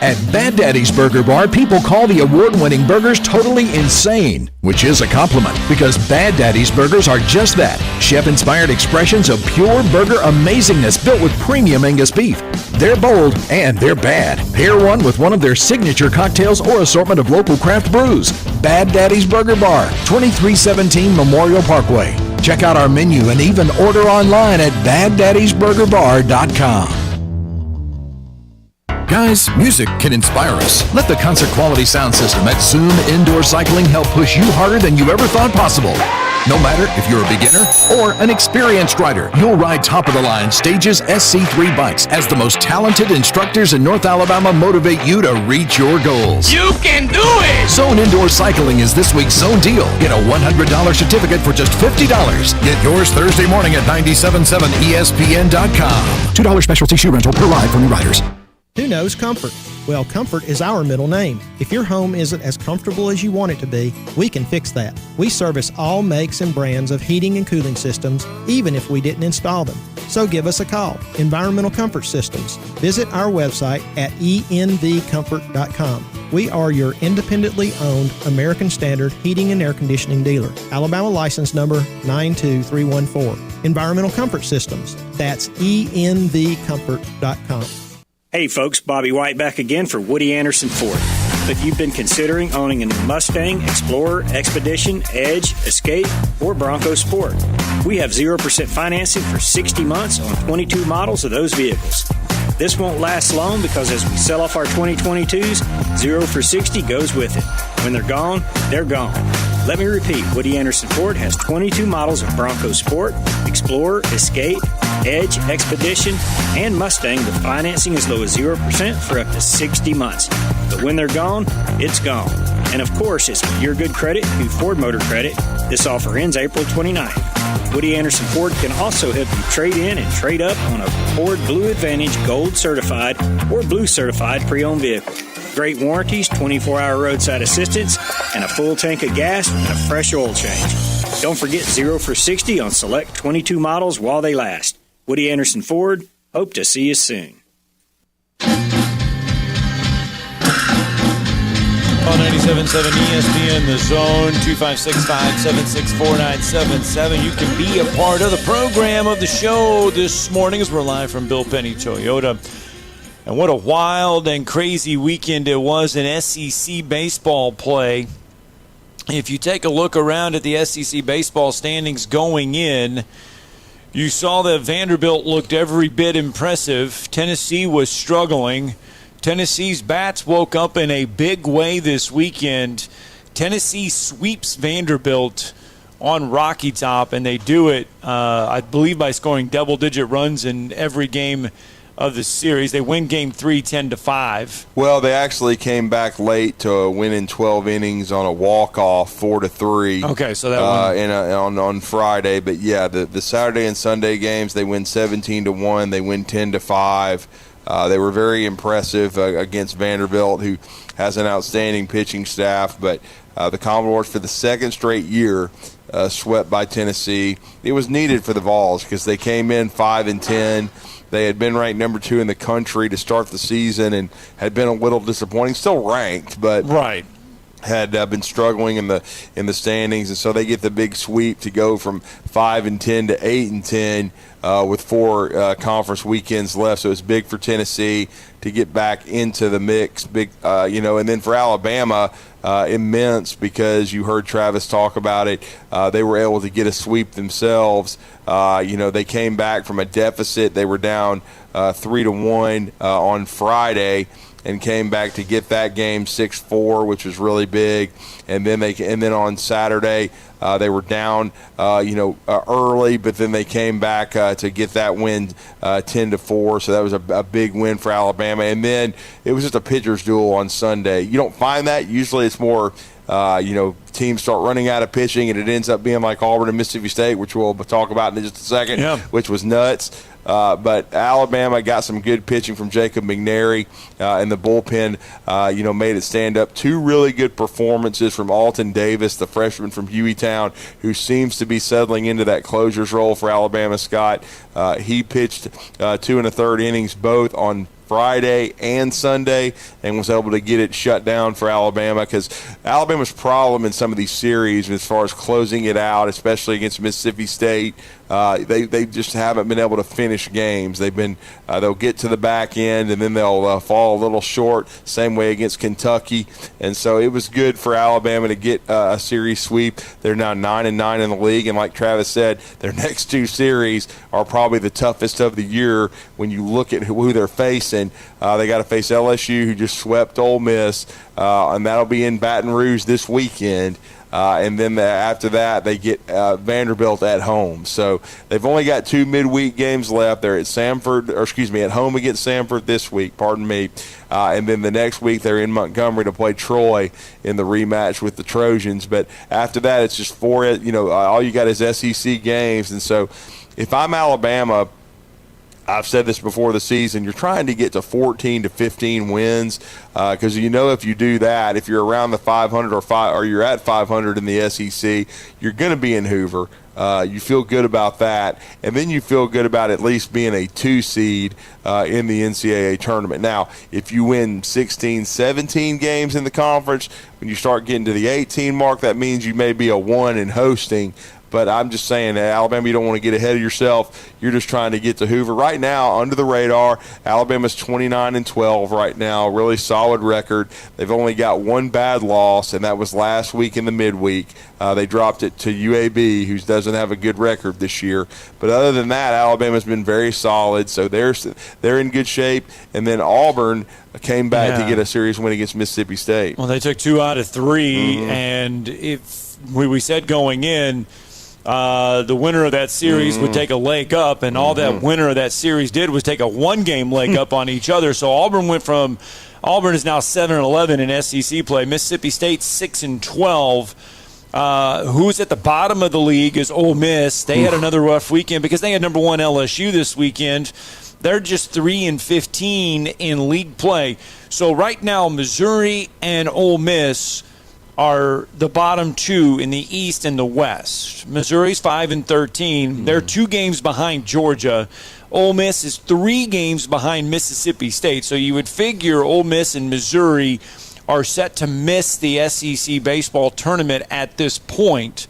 At Bad Daddy's Burger Bar, people call the award-winning burgers totally insane, which is a compliment because Bad Daddy's Burgers are just that, chef-inspired expressions of pure burger amazingness built with premium Angus beef. They're bold and they're bad. Pair one with one of their signature cocktails or assortment of local craft brews. Bad Daddy's Burger Bar, 2317 Memorial Parkway. Check out our menu and even order online at baddaddysburgerbar.com. Guys, music can inspire us. Let the concert quality sound system at Zoom Indoor Cycling help push you harder than you ever thought possible. No matter if you're a beginner or an experienced rider, you'll ride top-of-the-line Stages SC3 bikes as the most talented instructors in North Alabama motivate you to reach your goals. You can do it! Zone Indoor Cycling is this week's Zone deal. Get a $100 certificate for just $50. Get yours Thursday morning at 97.7ESPN.com. $2 specialty shoe rental per ride for new riders. Who knows comfort? Well, comfort is our middle name. If your home isn't as comfortable as you want it to be, we can fix that. We service all makes and brands of heating and cooling systems, even if we didn't install them. So give us a call. Environmental Comfort Systems. Visit our website at envcomfort.com. We are your independently owned American Standard heating and air conditioning dealer. Alabama license number 92314. Environmental Comfort Systems. That's envcomfort.com. Hey folks, Bobby White back again for Woody Anderson Ford. If you've been considering owning a new Mustang, Explorer, Expedition, Edge, Escape, or Bronco Sport, we have 0% financing for 60 months on 22 models of those vehicles. This won't last long because as we sell off our 2022s, 0 for 60 goes with it. When they're gone, they're gone. Let me repeat, Woody Anderson Ford has 22 models of Bronco Sport, Explorer, Escape, Edge, Expedition, and Mustang with financing as low as 0% for up to 60 months. But when they're gone, it's gone. And of course, it's with your good credit through Ford Motor Credit. This offer ends April 29th. Woody Anderson Ford can also help you trade in and trade up on a Ford Blue Advantage Gold Certified or Blue Certified pre-owned vehicle. Great warranties, 24-hour roadside assistance, and a full tank of gas and a fresh oil change. Don't forget 0 for 60 on select 22 models while they last. Woody Anderson Ford, hope to see you soon. On 97.7 ESPN, The Zone, 256-576-4977. You can be a part of the program of the show this morning as we're live from Bill Penny Toyota. And what a wild and crazy weekend it was in SEC baseball play. If you take a look around at the SEC baseball standings going in, you saw that Vanderbilt looked every bit impressive. Tennessee was struggling. Tennessee's bats woke up in a big way this weekend. Tennessee sweeps Vanderbilt on Rocky Top, and they do it, I believe, by scoring double-digit runs in every game of the series. They win Game 3 10-5. Well, they actually came back late to win in 12 innings on a walk-off 4-3. Okay, so that one on Friday. But yeah, the Saturday and Sunday games, they win 17-1. They win 10-5. They were very impressive against Vanderbilt, who has an outstanding pitching staff. But the Commodores, for the second straight year, swept by Tennessee. It was needed for the Vols because they came in 5-10. They had been ranked number 2 in the country to start the season and had been a little disappointing. Still ranked, but had been struggling in the standings, and so they get the big sweep to go from 5-10 to 8-10 with 4 conference weekends left. So it's big for Tennessee to get back into the mix. Big, and then for Alabama, immense, because you heard Travis talk about it. They were able to get a sweep themselves. They came back from a deficit. They were down 3-1 on Friday, and came back to get that game 6-4, which was really big. And then on Saturday they were down early, but then they came back to get that win 10-4. So that was a big win for Alabama. And then it was just a pitcher's duel on Sunday. You don't find that. Usually it's more teams start running out of pitching, and it ends up being like Auburn and Mississippi State, which we'll talk about in just a second, which was nuts. But Alabama got some good pitching from Jacob McNary, and the bullpen, made it stand up. 2 really good performances from Alton Davis, the freshman from Hueytown, who seems to be settling into that closer's role for Alabama, Scott. He pitched 2 1/3 innings both on Friday and Sunday, and was able to get it shut down for Alabama, because Alabama's problem in some of these series as far as closing it out, especially against Mississippi State, they just haven't been able to finish games. They'll get to the back end and then they'll fall a little short. Same way against Kentucky, and so it was good for Alabama to get a series sweep. They're now 9-9 in the league, and like Travis said, their next 2 series are probably the toughest of the year when you look at who they're facing. They got to face LSU, who just swept Ole Miss, and that'll be in Baton Rouge this weekend. And then after that, they get Vanderbilt at home. So they've only got 2 midweek games left. They're at home against Samford this week, and then the next week they're in Montgomery to play Troy in the rematch with the Trojans. But after that, it's just 4, all you got is SEC games. And so if I'm Alabama, I've said this before the season, you're trying to get to 14 to 15 wins, because if you do that, if you're around the 500 or you're at 500 in the SEC, you're going to be in Hoover. You feel good about that, and then you feel good about at least being a 2 seed in the NCAA tournament. Now, if you win 16, 17 games in the conference, when you start getting to the 18 mark, that means you may be a 1 in hosting. But I'm just saying, Alabama, you don't want to get ahead of yourself. You're just trying to get to Hoover. Right now, under the radar, Alabama's 29-12 right now, really solid record. They've only got 1 bad loss, and that was last week in the midweek. They dropped it to UAB, who doesn't have a good record this year. But other than that, Alabama's been very solid, so they're in good shape. And then Auburn came back to get a series win against Mississippi State. Well, they took 2 out of 3, and if we said going in, the winner of that series would take a leg up, and all that winner of that series did was take a 1-game leg up on each other. So Auburn is now 7-11 in SEC play. Mississippi State 6-12. Who's at the bottom of the league is Ole Miss. They had another rough weekend because they had number 1 LSU this weekend. They're just 3-15 in league play. So right now, Missouri and Ole Miss are the bottom 2 in the East and the West. Missouri's 5-13. They're 2 games behind Georgia. Ole Miss is 3 games behind Mississippi State. So you would figure Ole Miss and Missouri are set to miss the SEC baseball tournament at this point.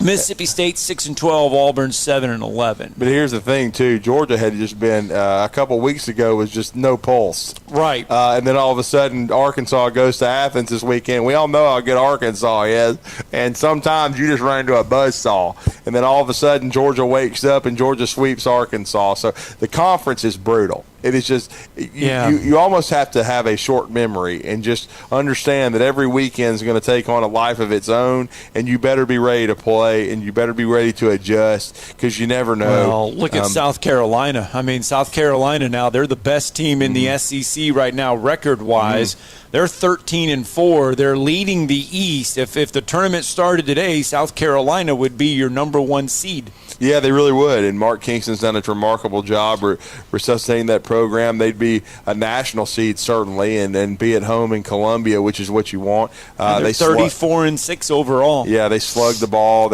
Mississippi State 6-12, Auburn 7-11. But here's the thing too: Georgia had just been a couple weeks ago was just no pulse, right? And then all of a sudden, Arkansas goes to Athens this weekend. We all know how good Arkansas is, and sometimes you just run into a buzzsaw, and then all of a sudden Georgia wakes up and Georgia sweeps Arkansas. So the conference is brutal. It is just you almost have to have a short memory and just understand that every weekend is going to take on a life of its own, and you better be ready to play and you better be ready to adjust because you never know. Well, look at South Carolina. I mean, South Carolina now, they're the best team in the SEC right now record-wise. They're 13-4. They're leading the East. If the tournament started today, South Carolina would be your number 1 seed. Yeah, they really would. And Mark Kingston's done a remarkable job resuscitating that program. They'd be a national seed, certainly, and be at home in Columbia, which is what you want. They're 34-6 overall. Yeah, they slugged the ball.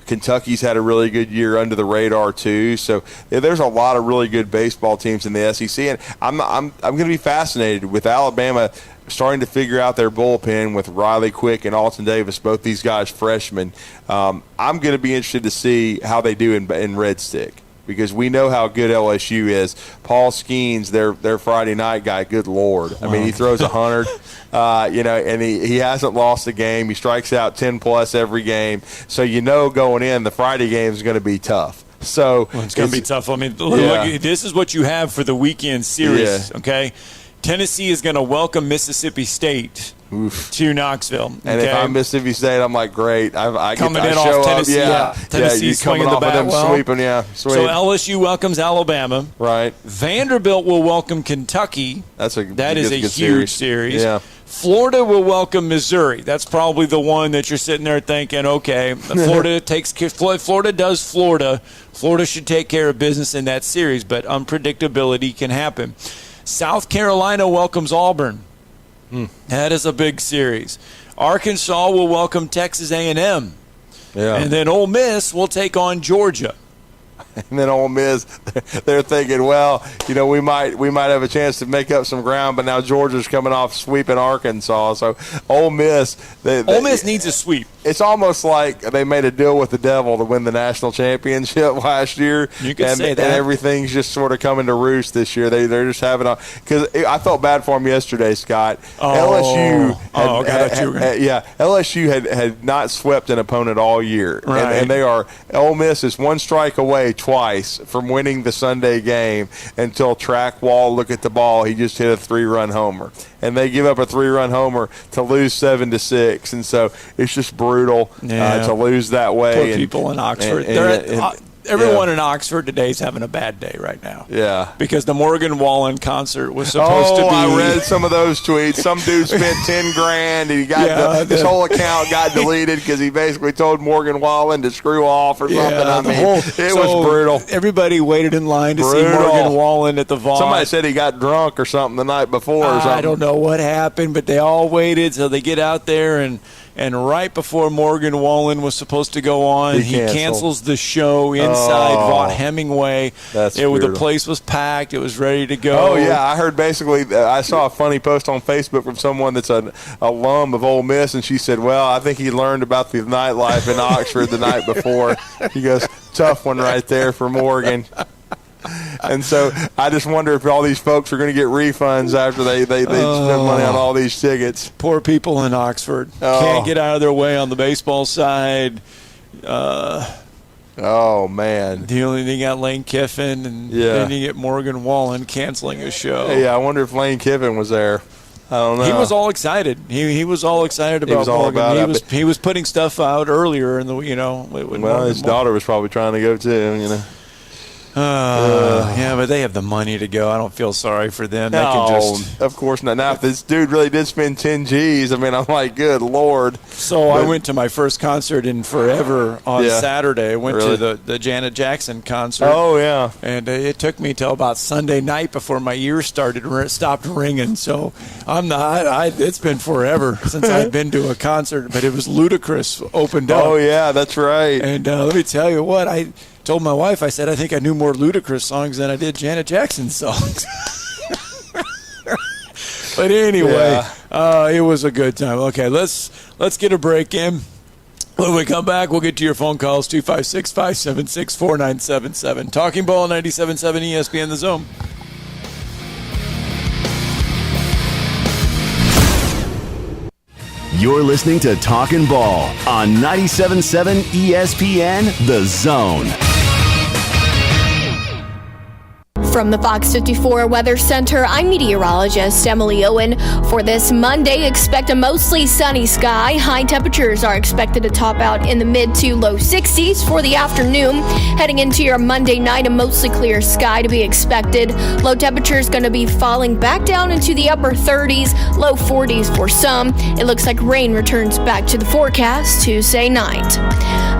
Kentucky's had a really good year under the radar, too. So there's a lot of really good baseball teams in the SEC. And I'm going to be fascinated with Alabama starting to figure out their bullpen with Riley Quick and Alton Davis, both these guys freshmen. I'm going to be interested to see how they do in Red Stick, because we know how good LSU is. Paul Skeens, their Friday night guy, good Lord. I mean, he throws 100, and he hasn't lost a game. He strikes out 10-plus every game. So going in, the Friday game is going to be tough. So it's going to be tough. I mean, look, this is what you have for the weekend series, okay? Tennessee is going to welcome Mississippi State to Knoxville. Okay? And if I'm Mississippi State, I'm like, great. I coming get in to off show Tennessee. Up. Tennessee coming off of them sweeping. Sweep. So LSU welcomes Alabama. Right. Vanderbilt will welcome Kentucky. That is a huge series. Yeah. Florida will welcome Missouri. That's probably the one that you're sitting there thinking, okay, Florida does Florida. Florida should take care of business in that series, but unpredictability can happen. South Carolina welcomes Auburn. That is a big series. Arkansas will welcome Texas A&M. Yeah. And then Ole Miss will take on Georgia. And then Ole Miss, they're thinking, well, we might have a chance to make up some ground, but now Georgia's coming off sweeping Arkansas. So Ole Miss, Ole Miss needs a sweep. It's almost like they made a deal with the devil to win the national championship last year. You could say that. And everything's just sort of coming to roost this year. They're just having because I felt bad for them yesterday, Scott. LSU had not swept an opponent all year, right. and they are. Ole Miss is one strike away twice from winning the Sunday game until Track Wall look at the ball. He just hit a 3-run homer, and they give up a 3-run homer to lose 7-6, and so it's just brutal to lose that way. Poor people in Oxford. Everyone in Oxford today is having a bad day right now. Yeah. Because the Morgan Wallen concert was supposed to be. I read some of those tweets. Some dude spent $10,000 and he got his whole account got deleted because he basically told Morgan Wallen to screw off or something. It was brutal. Everybody waited in line to see Morgan Wallen at the Vaughn. Somebody said he got drunk or something the night before or something. I don't know what happened, but they all waited. So they get out there and right before Morgan Wallen was supposed to go on, he cancels the show inside Vaught Hemingway. The place was packed. It was ready to go. Oh, yeah. I heard I saw a funny post on Facebook from someone that's an alum of Ole Miss, and she said, well, I think he learned about the nightlife in Oxford the night before. He goes, tough one right there for Morgan. And so I just wonder if all these folks are going to get refunds after they spend money on all these tickets. Poor people in Oxford. Can't get out of their way on the baseball side. Oh, man. They got Lane Kiffin, and then you get Morgan Wallen canceling a show. Yeah, I wonder if Lane Kiffin was there. I don't know. He was all excited. He was all excited about Morgan. He was putting stuff out earlier in the his daughter was probably trying to go too. Yeah, but they have the money to go. I don't feel sorry for them. Of course not. Now, if this dude really did spend 10 G's, I mean, I'm like, good Lord. So I went to my first concert in forever on Saturday. I went to the Janet Jackson concert. Oh, yeah. And it took me till about Sunday night before my ears stopped ringing. So it's been forever since I've been to a concert. But it was Ludacris opened up. Oh, yeah, that's right. And let me tell you what, I told my wife, I said, I think I knew more Ludacris songs than I did Janet Jackson songs. But anyway, it was a good time. Okay, let's get a break in. When we come back, we'll get to your phone calls, 256-576-4977. Talking Ball 97.7 ESPN The Zone. You're listening to Talkin' Ball on 97.7 ESPN The Zone. From the Fox 54 Weather Center, I'm meteorologist Emily Owen. For this Monday, expect a mostly sunny sky. High temperatures are expected to top out in the mid to low 60s for the afternoon. Heading into your Monday night, a mostly clear sky to be expected. Low temperatures going to be falling back down into the upper 30s, low 40s for some. It looks like rain returns back to the forecast Tuesday night.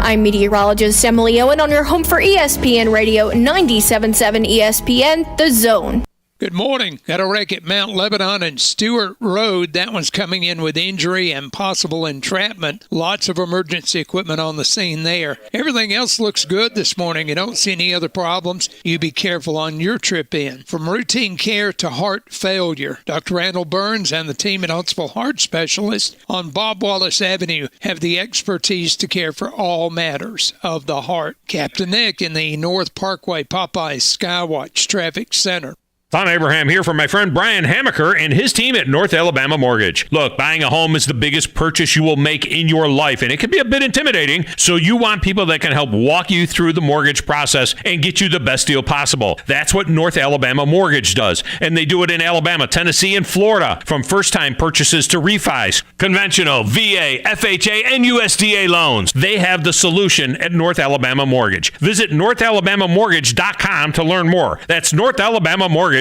I'm meteorologist Emily Owen on your home for ESPN Radio 97.7 ESPN, The Zone. Good morning. Got a wreck at Mount Lebanon and Stewart Road. That one's coming in with injury and possible entrapment. Lots of emergency equipment on the scene there. Everything else looks good this morning. You don't see any other problems. You be careful on your trip in. From routine care to heart failure, Dr. Randall Burns and the team at Huntsville Heart Specialists on Bob Wallace Avenue have the expertise to care for all matters of the heart. Captain Nick in the North Parkway Popeyes Skywatch Traffic Center. Tom Abraham here from my friend Brian Hamaker and his team at North Alabama Mortgage. Look, buying a home is the biggest purchase you will make in your life, and it can be a bit intimidating, so you want people that can help walk you through the mortgage process and get you the best deal possible. That's what North Alabama Mortgage does, and they do it in Alabama, Tennessee, and Florida, from first-time purchases to refis, conventional, VA, FHA, and USDA loans. They have the solution at North Alabama Mortgage. Visit NorthAlabamaMortgage.com to learn more. That's NorthAlabamaMortgage.com.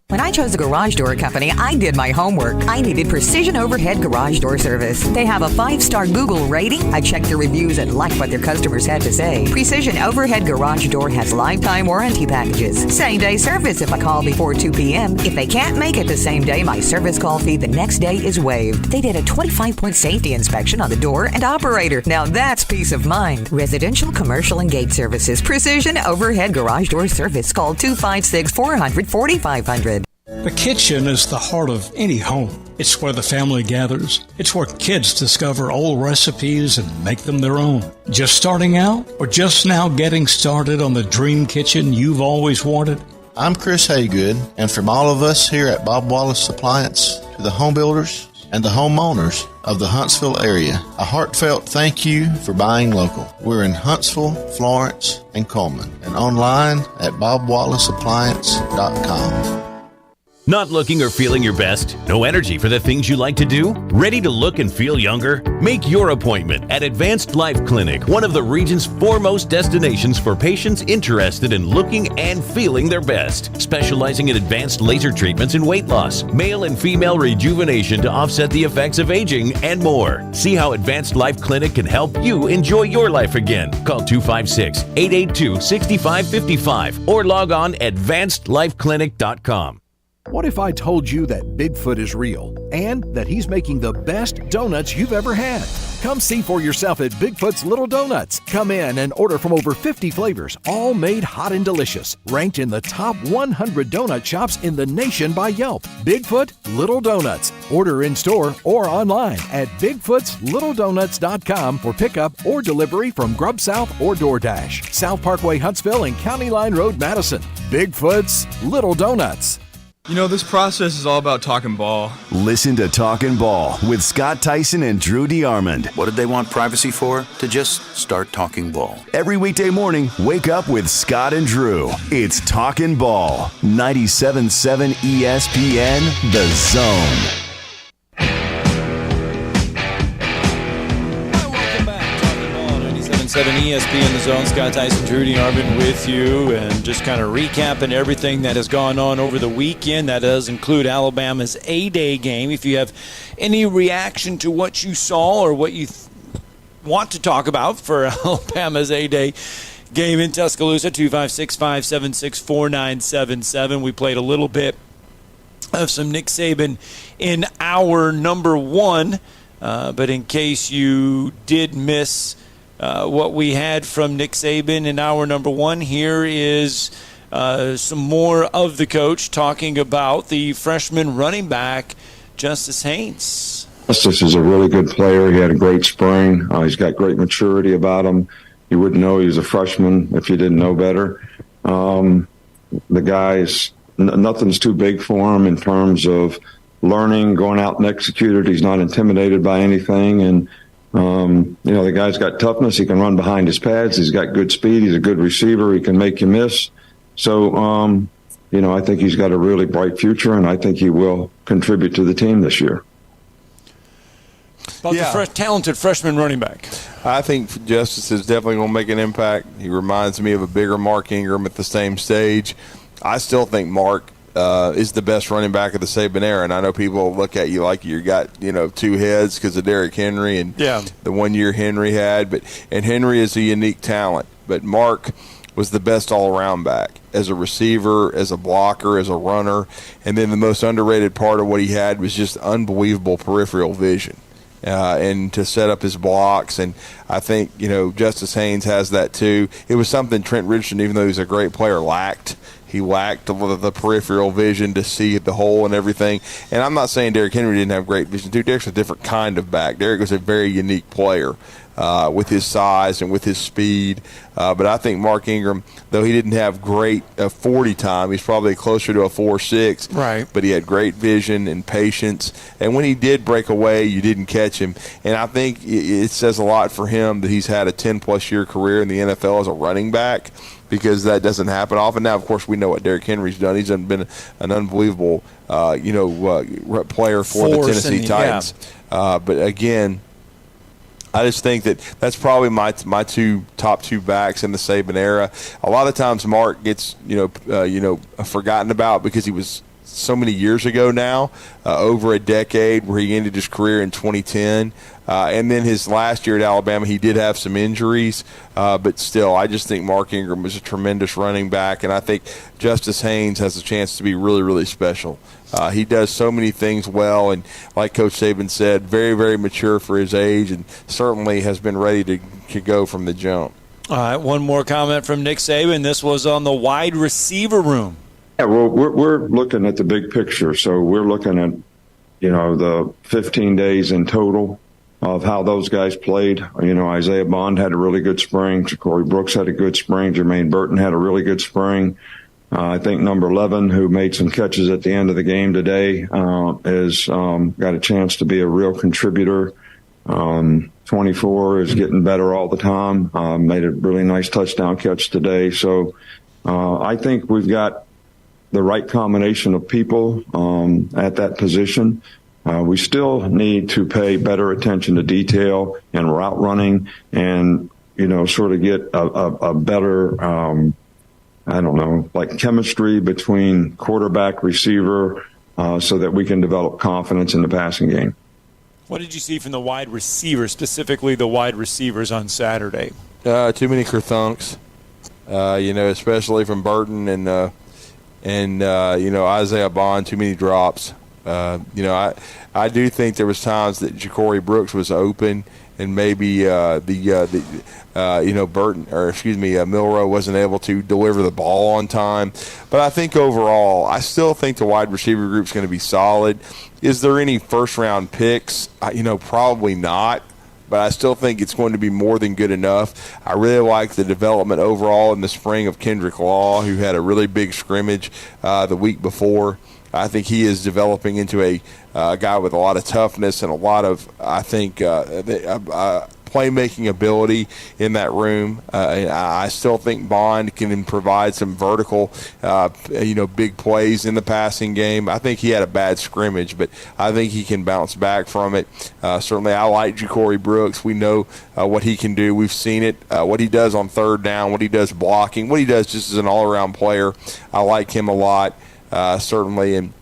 When I chose a garage door company, I did my homework. I needed Precision Overhead Garage Door Service. They have a 5-star Google rating. I checked the reviews and liked what their customers had to say. Precision Overhead Garage Door has lifetime warranty packages. Same-day service if I call before 2 p.m. If they can't make it the same day, my service call fee the next day is waived. They did a 25-point safety inspection on the door and operator. Now that's peace of mind. Residential, commercial, and gate services. Precision Overhead Garage Door Service. Call 256-400-4500. The kitchen is the heart of any home. It's where the family gathers. It's where kids discover old recipes and make them their own. Just starting out or just now getting started on the dream kitchen you've always wanted? I'm Chris Haygood, and from all of us here at Bob Wallace Appliance to the home builders and the homeowners of the Huntsville area, a heartfelt thank you for buying local. We're in Huntsville, Florence, and Coleman, and online at bobwallaceappliance.com. Not looking or feeling your best? No energy for the things you like to do? Ready to look and feel younger? Make your appointment at Advanced Life Clinic, one of the region's foremost destinations for patients interested in looking and feeling their best. Specializing in advanced laser treatments and weight loss, male and female rejuvenation to offset the effects of aging, and more. See how Advanced Life Clinic can help you enjoy your life again. Call 256-882-6555 or log on advancedlifeclinic.com. What if I told you that Bigfoot is real and that he's making the best donuts you've ever had? Come see for yourself at Bigfoot's Little Donuts. Come in and order from over 50 flavors, all made hot and delicious. Ranked in the top 100 donut shops in the nation by Yelp. Bigfoot Little Donuts. Order in store or online at bigfootslittledonuts.com for pickup or delivery from Grub South or DoorDash. South Parkway, Huntsville, and County Line Road, Madison. Bigfoot's Little Donuts. You know, this process is all about talking ball. Listen to Talkin' Ball with Scott Tyson and Drew DeArmond. What did they want privacy for? To just start talking ball. Every weekday morning, wake up with Scott and Drew. It's Talkin' Ball. 97.7 ESPN, The Zone. 7 ESPN The Zone. Scott Tyson, Drew DeArmond with you, and just kind of recapping everything that has gone on over the weekend. That does include Alabama's A-Day game. If you have any reaction to what you saw or what you want to talk about for Alabama's A-Day game in Tuscaloosa, 256-576-4977. We played a little bit of some Nick Saban in hour number one, but in case you did miss what we had from Nick Saban in hour number one, here is some more of the coach talking about the freshman running back, Justice Haynes. Justice is a really good player. He had a great spring. He's got great maturity about him. You wouldn't know he was a freshman if you didn't know better. The guy's nothing's too big for him in terms of learning, going out and execute it. He's not intimidated by anything, and the guy's got toughness. He can run behind his pads. He's got good speed. He's a good receiver. He can make you miss. So, I think he's got a really bright future, and I think he will contribute to the team this year. About the talented freshman running back. I think Justice is definitely going to make an impact. He reminds me of a bigger Mark Ingram at the same stage. I still think Mark is the best running back of the Saban era. And I know people look at you like you got, two heads because of Derrick Henry and the 1 year Henry had. And Henry is a unique talent. But Mark was the best all-around back as a receiver, as a blocker, as a runner. And then the most underrated part of what he had was just unbelievable peripheral vision. And to set up his blocks, and I think Justice Haynes has that too. It was something Trent Richardson, even though he's a great player, lacked. He lacked the peripheral vision to see the hole and everything. And I'm not saying Derrick Henry didn't have great vision too. Derrick's a different kind of back. Derrick was a very unique player with his size and with his speed. But I think Mark Ingram, though he didn't have great 40 time, he's probably closer to a 4.6. Right. But he had great vision and patience. And when he did break away, you didn't catch him. And I think it says a lot for him that he's had a 10-plus year career in the NFL as a running back, because that doesn't happen often. Now, of course, we know what Derrick Henry's done. He's been an unbelievable, player for the Tennessee Titans. But again, I just think that's probably my top two backs in the Saban era. A lot of times, Mark gets forgotten about because he was so many years ago now, over a decade, where he ended his career in 2010. And then his last year at Alabama, he did have some injuries, but still, I just think Mark Ingram was a tremendous running back, and I think Justice Haynes has a chance to be really, really special. He does so many things well, and like Coach Saban said, very, very mature for his age, and certainly has been ready to go from the jump. All right, one more comment from Nick Saban. This was on the wide receiver room. Yeah, well, we're looking at the big picture. So we're looking at, the 15 days in total of how those guys played. Isaiah Bond had a really good spring. Ja'Cory Brooks had a good spring. Jermaine Burton had a really good spring. I think number 11, who made some catches at the end of the game today, is got a chance to be a real contributor. 24 is getting better all the time. Made a really nice touchdown catch today. So I think we've got the right combination of people at that position. We still need to pay better attention to detail and route running and, sort of get a better chemistry between quarterback, receiver, so that we can develop confidence in the passing game. What did you see from the wide receivers, specifically the wide receivers on Saturday? Too many kerthunks, especially from Burton and Isaiah Bond. Too many drops. I do think there was times that Ja'Cory Brooks was open, and maybe Milroe wasn't able to deliver the ball on time. But I think overall, I still think the wide receiver group is going to be solid. Is there any first-round picks? Probably not. But I still think it's going to be more than good enough. I really like the development overall in the spring of Kendrick Law, who had a really big scrimmage the week before. I think he is developing into a guy with a lot of toughness and a lot of, playmaking ability in that room. I still think Bond can provide some vertical, big plays in the passing game. I think he had a bad scrimmage, but I think he can bounce back from it. Certainly, I like Ja'Cory Brooks. We know what he can do. We've seen it, what he does on third down, what he does blocking, what he does just as an all-around player. I like him a lot. Certainly, and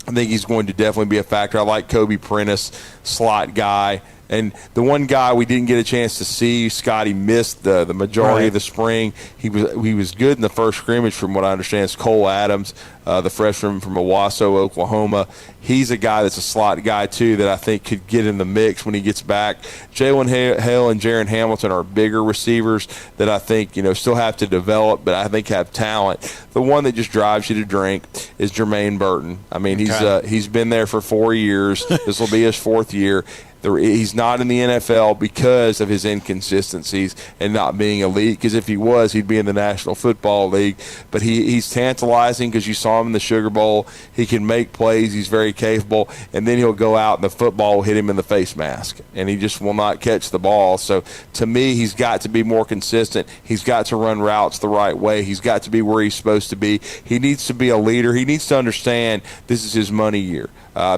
I think he's going to definitely be a factor. I like Kobe Prentice, slot guy. And the one guy we didn't get a chance to see, Scotty missed the majority of the spring. He was good in the first scrimmage, from what I understand. It's Cole Adams, the freshman from Owasso, Oklahoma. He's a guy that's a slot guy, too, that I think could get in the mix when he gets back. Jalen Hale and Jaron Hamilton are bigger receivers that I think, still have to develop, but I think have talent. The one that just drives you to drink is Jermaine Burton. I mean, he's been there for 4 years. This will be his fourth year. He's not in the NFL because of his inconsistencies and not being elite, because if he was, he'd be in the National Football League. But he's tantalizing because you saw him in the Sugar Bowl. He can make plays. He's very capable. And then he'll go out and the football will hit him in the face mask, and he just will not catch the ball. So to me, he's got to be more consistent. He's got to run routes the right way. He's got to be where he's supposed to be. He needs to be a leader. He needs to understand this is his money year.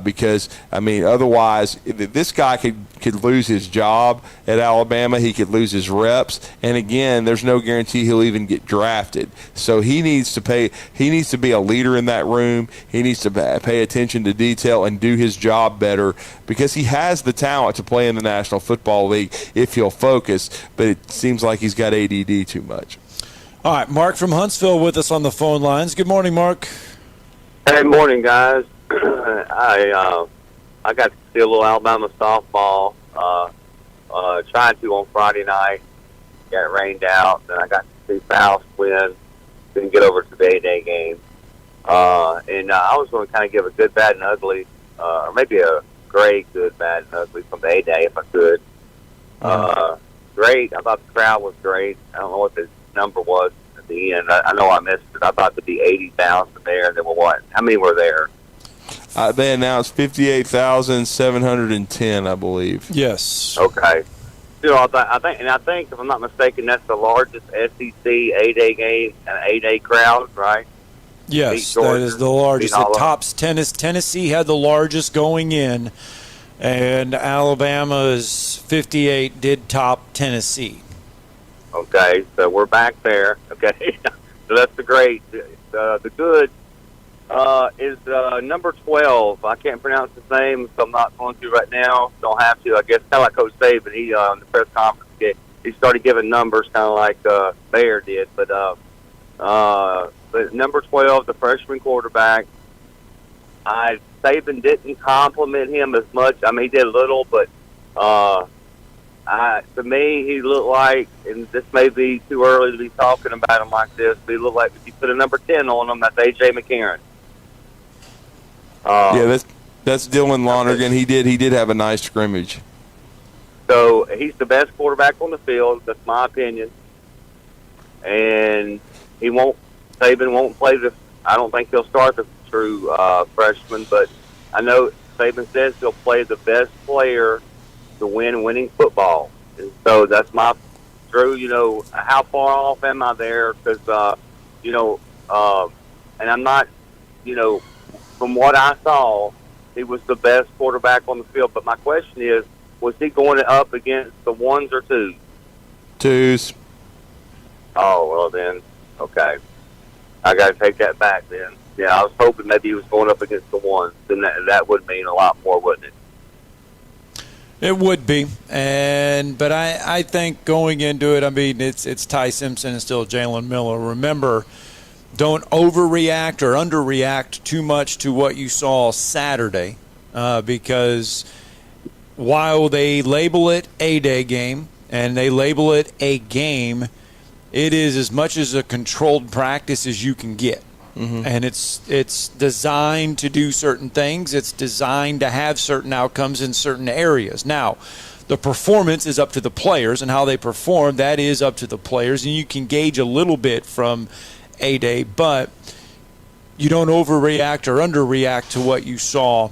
because, I mean, otherwise this guy could lose his job at Alabama. He could lose his reps. And, again, there's no guarantee he'll even get drafted. So he needs to be a leader in that room. He needs to pay attention to detail and do his job better because he has the talent to play in the National Football League if he'll focus. But it seems like he's got ADD too much. All right, Mark from Huntsville with us on the phone lines. Good morning, Mark. Hey, morning, guys. I got to see a little Alabama softball. Tried to on Friday night. Got rained out. Then I got to see Faust win. Didn't get over to the A-Day game. And I was going to kind of give a good, bad, and ugly, or maybe a great, good, bad, and ugly from the A-Day if I could. Great. I thought the crowd was great. I don't know what the number was at the end. I know I missed it. I thought there'd be 80,000 there. There were what? How many were there? They announced 58,710, I believe. Yes. Okay. I think if I'm not mistaken, that's the largest SEC A-Day game and A-Day crowd, right? Yes, that is the largest. It tops Tennessee had the largest going in, and Alabama's 58 did top Tennessee. Okay, so we're back there. Okay, so that's the great. The good is number 12. I can't pronounce his name, so I'm not going to right now. Don't have to. I guess kind of like Coach Saban. He on the press conference, he started giving numbers, kind of like Bayer did. But number 12, the freshman quarterback. Saban didn't compliment him as much. I mean, he did a little, but to me, he looked like, and this may be too early to be talking about him like this, but he looked like if you put a number 10 on him, that's A.J. McCarron. Yeah, that's Dylan Lonergan. He did have a nice scrimmage. So he's the best quarterback on the field. That's my opinion. And Saban won't play I don't think he'll start the true freshman, but I know Saban says he'll play the best player to win winning football. And so that's my true, how far off am I there? Because, and I'm not, from what I saw, he was the best quarterback on the field. But my question is, was he going up against the ones or twos? Twos. Oh, well then, okay. I got to take that back then. Yeah, I was hoping maybe he was going up against the ones. Then that would mean a lot more, wouldn't it? It would be, but I think going into it, I mean, it's Ty Simpson and still Jalen Miller. Remember, don't overreact or underreact too much to what you saw Saturday, because while they label it A-Day game and they label it a game, it is as much as a controlled practice as you can get. Mm-hmm. And it's designed to do certain things. It's designed to have certain outcomes in certain areas. Now, the performance is up to the players, and how they perform, that is up to the players. And you can gauge a little bit from A-Day, but you don't overreact or underreact to what you saw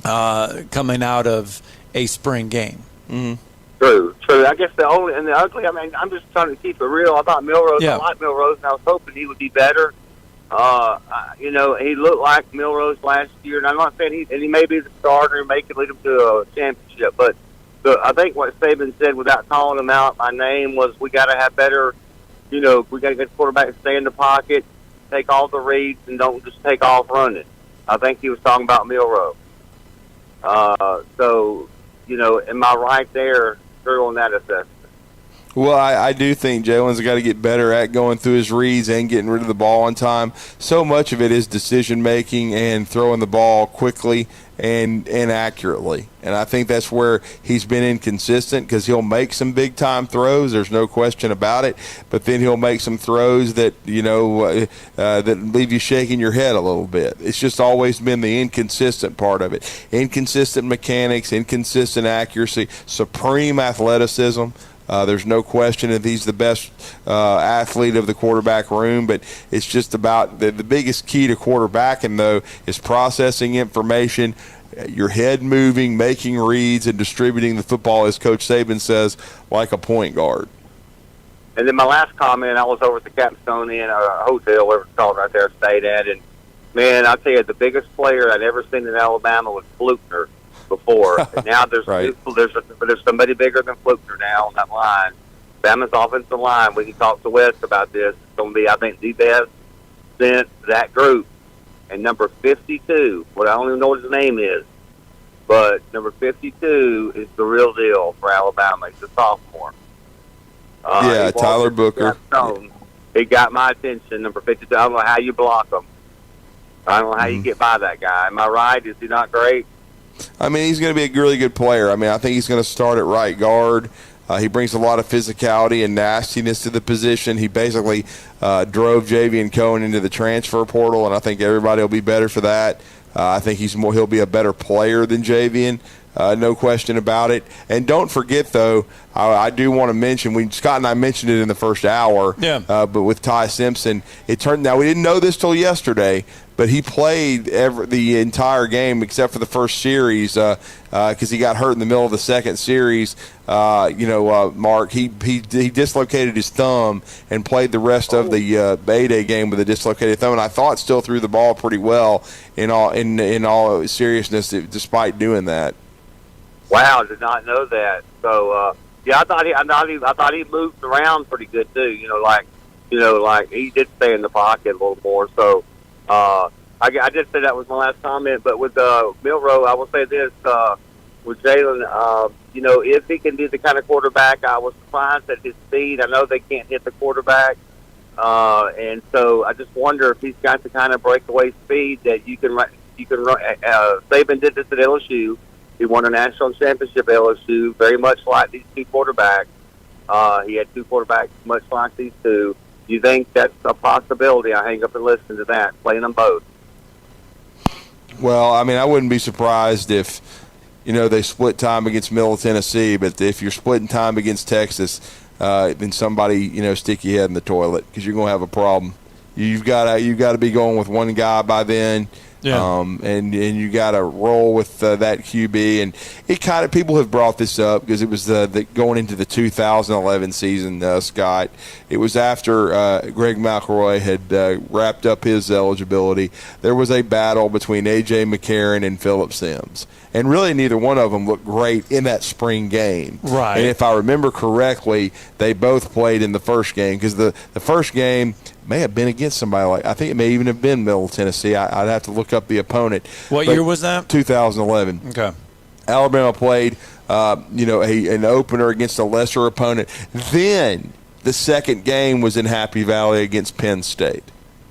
coming out of a spring game. Mm-hmm. True. I guess the only and the ugly. I mean, I'm just trying to keep it real. I thought Milrose. Yeah. I like Milrose, and I was hoping he would be better. He looked like Milrose last year, and I'm not saying he may be the starter and may could lead him to a championship, but I think what Saban said without calling him out by name was we got to have better. We got to get the quarterback to stay in the pocket, take all the reads, and don't just take off running. I think he was talking about Milrose. Am I right there? True on that assessment. Well, I do think Jalen's got to get better at going through his reads and getting rid of the ball on time. So much of it is decision-making and throwing the ball quickly and accurately. And I think that's where he's been inconsistent, because he'll make some big-time throws. There's no question about it. But then he'll make some throws that, that leave you shaking your head a little bit. It's just always been the inconsistent part of it. Inconsistent mechanics, inconsistent accuracy, supreme athleticism. There's no question that he's the best athlete of the quarterback room, but it's just about the biggest key to quarterbacking, though, is processing information, your head moving, making reads, and distributing the football, as Coach Saban says, like a point guard. And then my last comment, I was over at the Capstone Inn, a hotel, whatever it's called, right there, stayed at, and Man, I'll tell you, the biggest player I'd ever seen in Alabama was Fluker before. And now there's there's somebody bigger than Fluker now on that line. Bama's offensive line, we can talk to West about this. It's going to be, I think, the best since that group. And number 52, I don't even know what his name is, but number 52 is the real deal for Alabama. He's a sophomore. Tyler Booker. He got my attention, number 52. I don't know how you block him. I don't know how you get by that guy. Am I right? Is he not great? I mean, he's going to be a really good player. I mean, I think he's going to start at right guard. He brings a lot of physicality and nastiness to the position. He basically drove Javian Cohen into the transfer portal, and I think everybody will be better for that. I think he'll be a better player than Javian. No question about it. And don't forget, though, I do want to mention, Scott and I mentioned it in the first hour, but with Ty Simpson, now we didn't know this till yesterday, but he played the entire game except for the first series because he got hurt in the middle of the second series. Mark, he dislocated his thumb and played the rest of the A-Day game with a dislocated thumb, and I thought still threw the ball pretty well in all seriousness despite doing that. Wow, did not know that. So I thought he moved around pretty good too. Like he did stay in the pocket a little more. So I did say that was my last comment. But with Milroe, I will say this: with Jalen, if he can be the kind of quarterback, I was surprised at his speed. I know they can't hit the quarterback, and so I just wonder if he's got the kind of breakaway speed that you can run. Saban did this at LSU. He won a national championship at LSU, very much like these two quarterbacks. He had two quarterbacks much like these two. Do you think that's a possibility? I hang up and listen to that, playing them both. Well, I mean, I wouldn't be surprised if, they split time against Middle Tennessee, but if you're splitting time against Texas, then somebody, stick your head in the toilet because you're going to have a problem. You've got to be going with one guy by then. Yeah. And you got to roll with that QB, and it kind of people have brought this up because it was the going into the 2011 season, Scott. It was after Greg McElroy had wrapped up his eligibility. There was a battle between A.J. McCarron and Phillip Sims, and really neither one of them looked great in that spring game. Right. And if I remember correctly, they both played in the first game because the first game may have been against somebody I think it may even have been Middle Tennessee. I'd have to look up the opponent. What year was that? 2011. Okay. Alabama played, an opener against a lesser opponent. Then the second game was in Happy Valley against Penn State.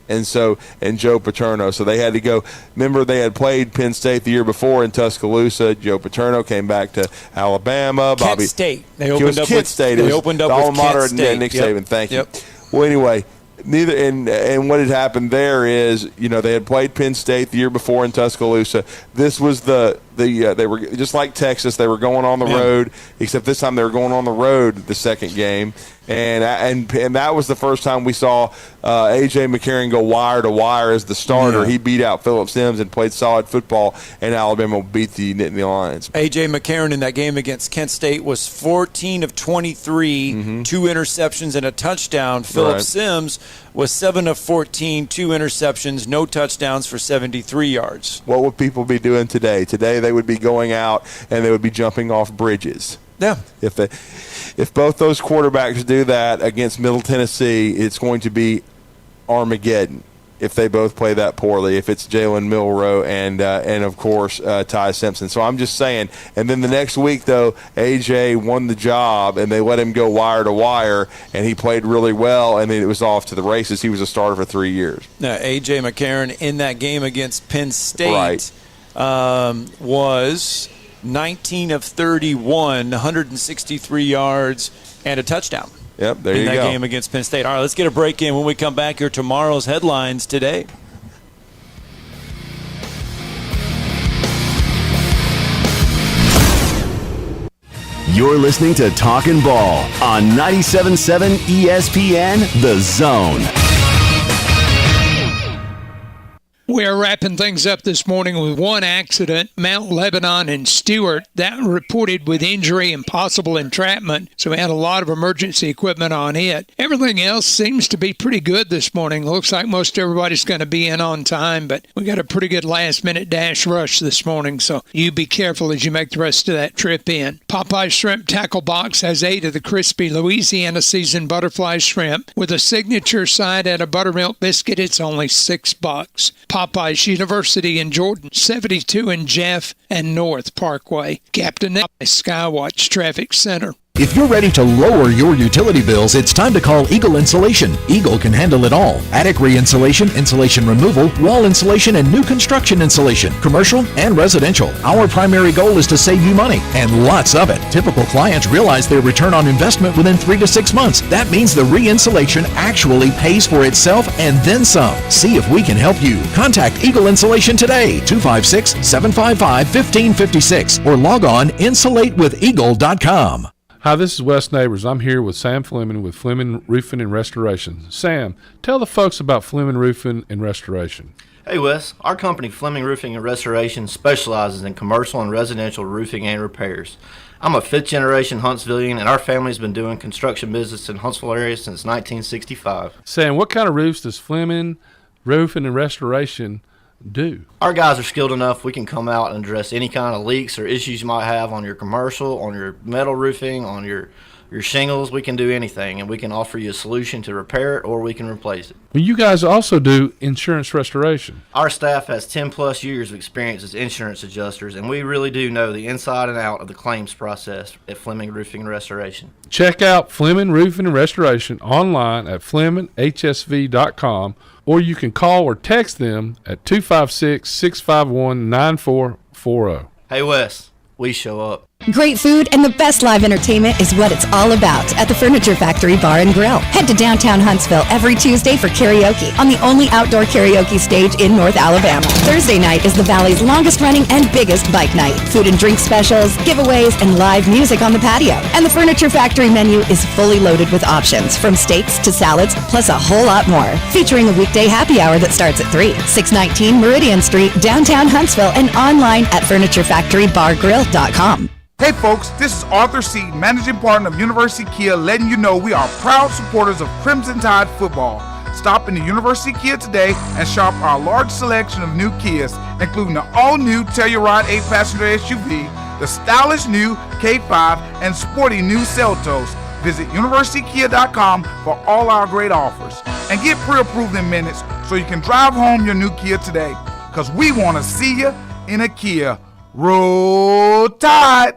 And Joe Paterno. So they had to go. Remember, they had played Penn State the year before in Tuscaloosa. Joe Paterno came back to Alabama. Kent State. They opened up Kent State. They opened up with Kent State. Nick Saban. Thank you. Well, anyway. And what had happened there is, they had played Penn State the year before in Tuscaloosa. This was they were just like Texas. They were going on the road, except this time they were going on the road the second game. And that was the first time we saw A.J. McCarron go wire to wire as the starter. He beat out Phillip Sims and played solid football, and Alabama beat the Nittany Lions. A.J. McCarron in that game against Kent State was 14 of 23, 2 interceptions and a touchdown. Phillip Sims was 7 of 14, 2 interceptions, no touchdowns for 73 yards. What would people be doing today? Today they would be going out and they would be jumping off bridges. Yeah. If both those quarterbacks do that against Middle Tennessee, it's going to be Armageddon if they both play that poorly, if it's Jalen Milroe and of course, Ty Simpson. So I'm just saying. And then the next week, though, A.J. won the job, and they let him go wire to wire, and he played really well, and then it was off to the races. He was a starter for 3 years. Now, A.J. McCarron in that game against Penn State was 19 of 31, 163 yards, and a touchdown. Yep, there you go. In that game against Penn State. All right, let's get a break in. When we come back here, tomorrow's headlines today. You're listening to Talkin' Ball on 97.7 ESPN, The Zone. We're wrapping things up this morning with one accident, Mount Lebanon and Stewart, that reported with injury and possible entrapment. So we had a lot of emergency equipment on it. Everything else seems to be pretty good this morning. Looks like most everybody's going to be in on time, but we got a pretty good last-minute dash rush this morning, so you be careful as you make the rest of that trip in. Popeye's Shrimp Tackle Box has 8 of the crispy Louisiana seasoned butterfly shrimp. With a signature side and a buttermilk biscuit, it's only $6. Popeye's University in Jordan, 72 in Jeff and North Parkway. Captain Skywatch Traffic Center. If you're ready to lower your utility bills, it's time to call Eagle Insulation. Eagle can handle it all. Attic re-insulation, insulation removal, wall insulation, and new construction insulation, commercial and residential. Our primary goal is to save you money, and lots of it. Typical clients realize their return on investment within 3 to 6 months. That means the re-insulation actually pays for itself and then some. See if we can help you. Contact Eagle Insulation today, 256-755-1556, or log on insulatewitheagle.com. Hi, this is Wes Neighbors. I'm here with Sam Fleming with Fleming Roofing and Restoration. Sam, tell the folks about Fleming Roofing and Restoration. Hey, Wes. Our company, Fleming Roofing and Restoration, specializes in commercial and residential roofing and repairs. I'm a fifth-generation Huntsvillian, and our family's been doing construction business in Huntsville area since 1965. Sam, what kind of roofs does Fleming Roofing and Restoration do? Our guys are skilled enough. We can come out and address any kind of leaks or issues you might have on your commercial, on your metal roofing, on your shingles. We can do anything, and we can offer you a solution to repair it, or we can replace it. Well, you guys also do insurance restoration. Our staff has 10-plus years of experience as insurance adjusters, and we really do know the inside and out of the claims process at Fleming Roofing and Restoration. Check out Fleming Roofing and Restoration online at FlemingHSV.com, or you can call or text them at 256-651-9440. Hey, Wes, we show up. Great food and the best live entertainment is what it's all about at the Furniture Factory Bar and Grill. Head to downtown Huntsville every Tuesday for karaoke on the only outdoor karaoke stage in North Alabama. Thursday night is the Valley's longest running and biggest bike night. Food and drink specials, giveaways, and live music on the patio. And the Furniture Factory menu is fully loaded with options from steaks to salads, plus a whole lot more. Featuring a weekday happy hour that starts at 3. 619 Meridian Street, downtown Huntsville, and online at FurnitureFactoryBarGrill.com. Hey folks, this is Arthur Seaton, Managing Partner of University Kia, letting you know we are proud supporters of Crimson Tide football. Stop into University Kia today and shop our large selection of new Kias, including the all-new Telluride 8-passenger SUV, the stylish new K5, and sporty new Seltos. Visit universitykia.com for all our great offers. And get pre-approved in minutes so you can drive home your new Kia today, because we want to see you in a Kia. Roll Tide!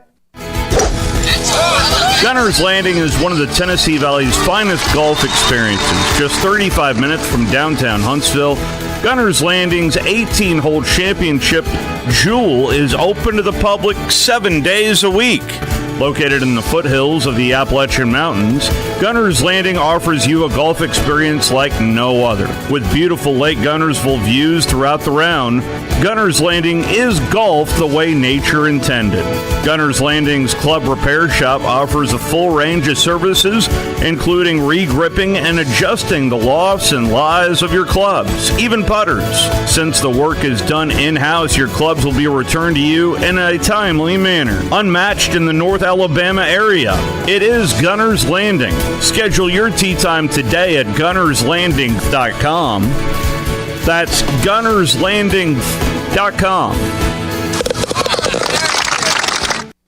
Gunner's Landing is one of the Tennessee Valley's finest golf experiences. Just 35 minutes from downtown Huntsville, Gunner's Landing's 18-hole championship Jewel is open to the public 7 days a week. Located in the foothills of the Appalachian Mountains, Gunner's Landing offers you a golf experience like no other. With beautiful Lake Gunnersville views throughout the round, Gunner's Landing is golf the way nature intended. Gunner's Landing's Club Repair Shop offers a full range of services, including re-gripping and adjusting the lofts and lies of your clubs, even putters. Since the work is done in-house, your clubs will be returned to you in a timely manner. Unmatched in the North Alabama area, it is Gunner's Landing. Schedule your tee time today at gunnerslanding.com. That's gunnerslanding.com.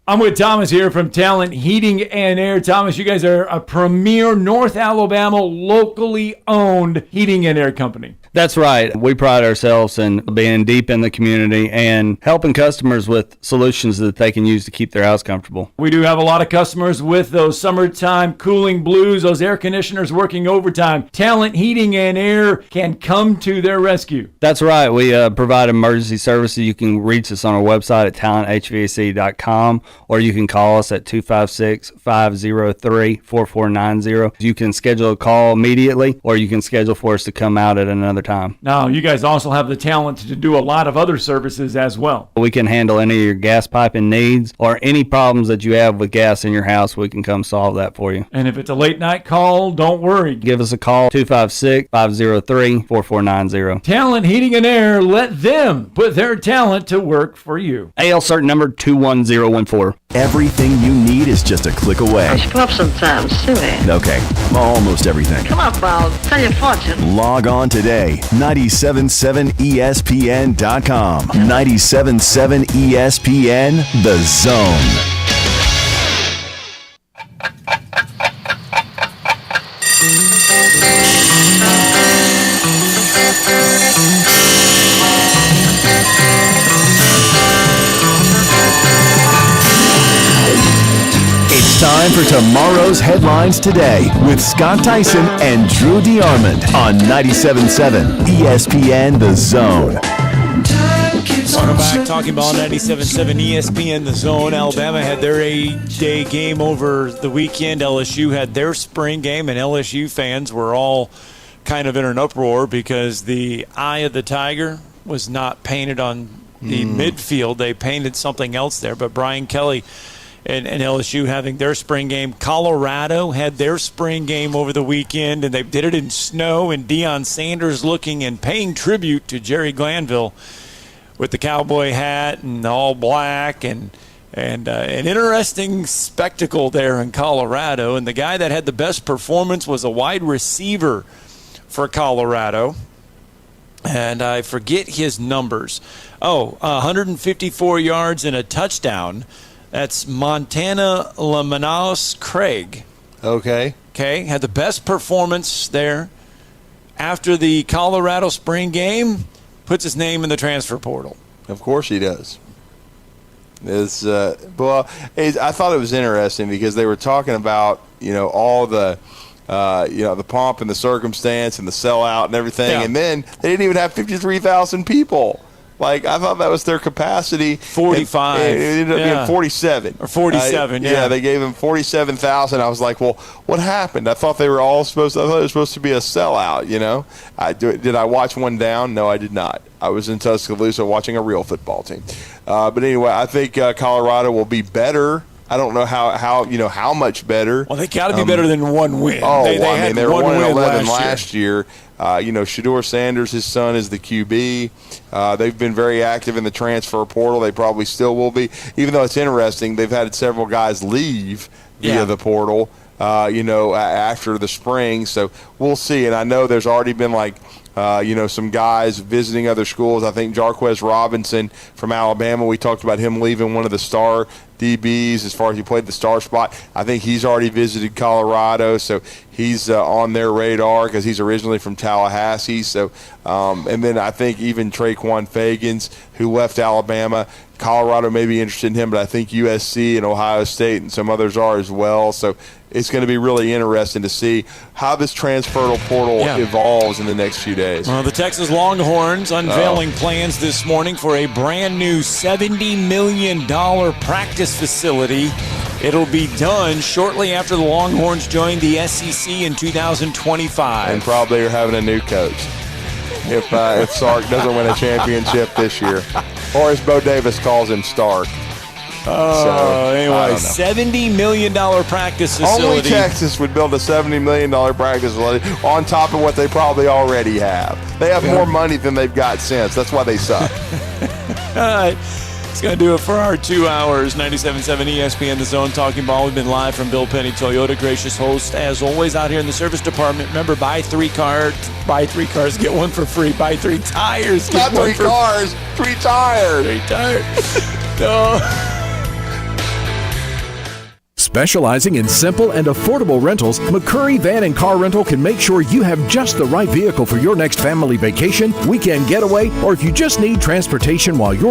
I'm with Thomas here from Talent Heating and Air. Thomas, you guys are a premier North Alabama locally owned heating and air company. That's right. We pride ourselves in being deep in the community and helping customers with solutions that they can use to keep their house comfortable. We do have a lot of customers with those summertime cooling blues, those air conditioners working overtime. Talent Heating and Air can come to their rescue. That's right. We provide emergency services. You can reach us on our website at talenthvac.com or you can call us at 256-503-4490. You can schedule a call immediately, or you can schedule for us to come out at another time. Now, you guys also have the talent to do a lot of other services as well. We can handle any of your gas piping needs or any problems that you have with gas in your house. We can come solve that for you. And if it's a late night call, don't worry. Give us a call, 256-503-4490. Talent Heating and Air, let them put their talent to work for you. AL cert number 21014. Everything you need is just a click away. I should up sometimes, silly. Okay, almost everything. Come on, pal. Tell your fortune. Log on today, 977ESPN.com. 977 ESPN, The Zone. It's time for tomorrow's headlines today with Scott Theisen and Drew DeArmond on 97.7 ESPN The Zone. Welcome back. Talking Ball 97.7 ESPN The Zone. Alabama had their 8-day game over the weekend. LSU had their spring game, and LSU fans were all kind of in an uproar because the eye of the tiger was not painted on the midfield. They painted something else there, but Brian Kelly and LSU having their spring game. Colorado had their spring game over the weekend, and they did it in snow, and Deion Sanders looking and paying tribute to Jerry Glanville with the cowboy hat and all black, and an interesting spectacle there in Colorado. And the guy that had the best performance was a wide receiver for Colorado, and I forget his numbers. 154 yards and a touchdown. That's Montana Lamanos Craig. Okay, had the best performance there after the Colorado spring game. Puts his name in the transfer portal. Of course he does. I thought it was interesting because they were talking about, all the, the pomp and the circumstance and the sellout and everything, and then they didn't even have 53,000 people. Like, I thought that was their capacity. 45. It ended up being 47. Or 47, Yeah, they gave them 47,000. I was like, well, what happened? I thought they were all supposed to be a sellout, Did I watch one down? No, I did not. I was in Tuscaloosa watching a real football team. But anyway, I think Colorado will be better. I don't know how much better. Well, they got to be better than one win. They were 1-11 last year. Shedeur Sanders, his son, is the QB. They've been very active in the transfer portal. They probably still will be. Even though it's interesting, they've had several guys leave via the portal, after the spring. So we'll see. And I know there's already been some guys visiting other schools. I think Jarquez Robinson from Alabama, we talked about him leaving one of the star DBs as far as he played the star spot. I think he's already visited Colorado, so he's on their radar because he's originally from Tallahassee. So, and then I think even Traquan Fagans, who left Alabama, Colorado may be interested in him, but I think USC and Ohio State and some others are as well. So it's going to be really interesting to see how this transfer portal evolves in the next few days. Well, the Texas Longhorns unveiling plans this morning for a brand new $70 million practice facility. It'll be done shortly after the Longhorns join the SEC in 2025. And probably are having a new coach if Sark doesn't win a championship this year. Or as Bo Davis calls him, Stark. Anyway, $70 million practice facility. Only Texas would build a $70 million practice facility on top of what they probably already have. They have more money than they've got since. That's why they suck. All right. It's going to do it for our 2 hours. 97.7 ESPN The Zone Talking Ball. We've been live from Bill Penny Toyota, gracious host as always out here in the service department. Remember, buy three cars, get one for free. Buy 3 tires, get Not 3 cars, 3 tires. 3 tires. No. Specializing in simple and affordable rentals, McCurry Van and Car Rental can make sure you have just the right vehicle for your next family vacation, weekend getaway, or if you just need transportation while you're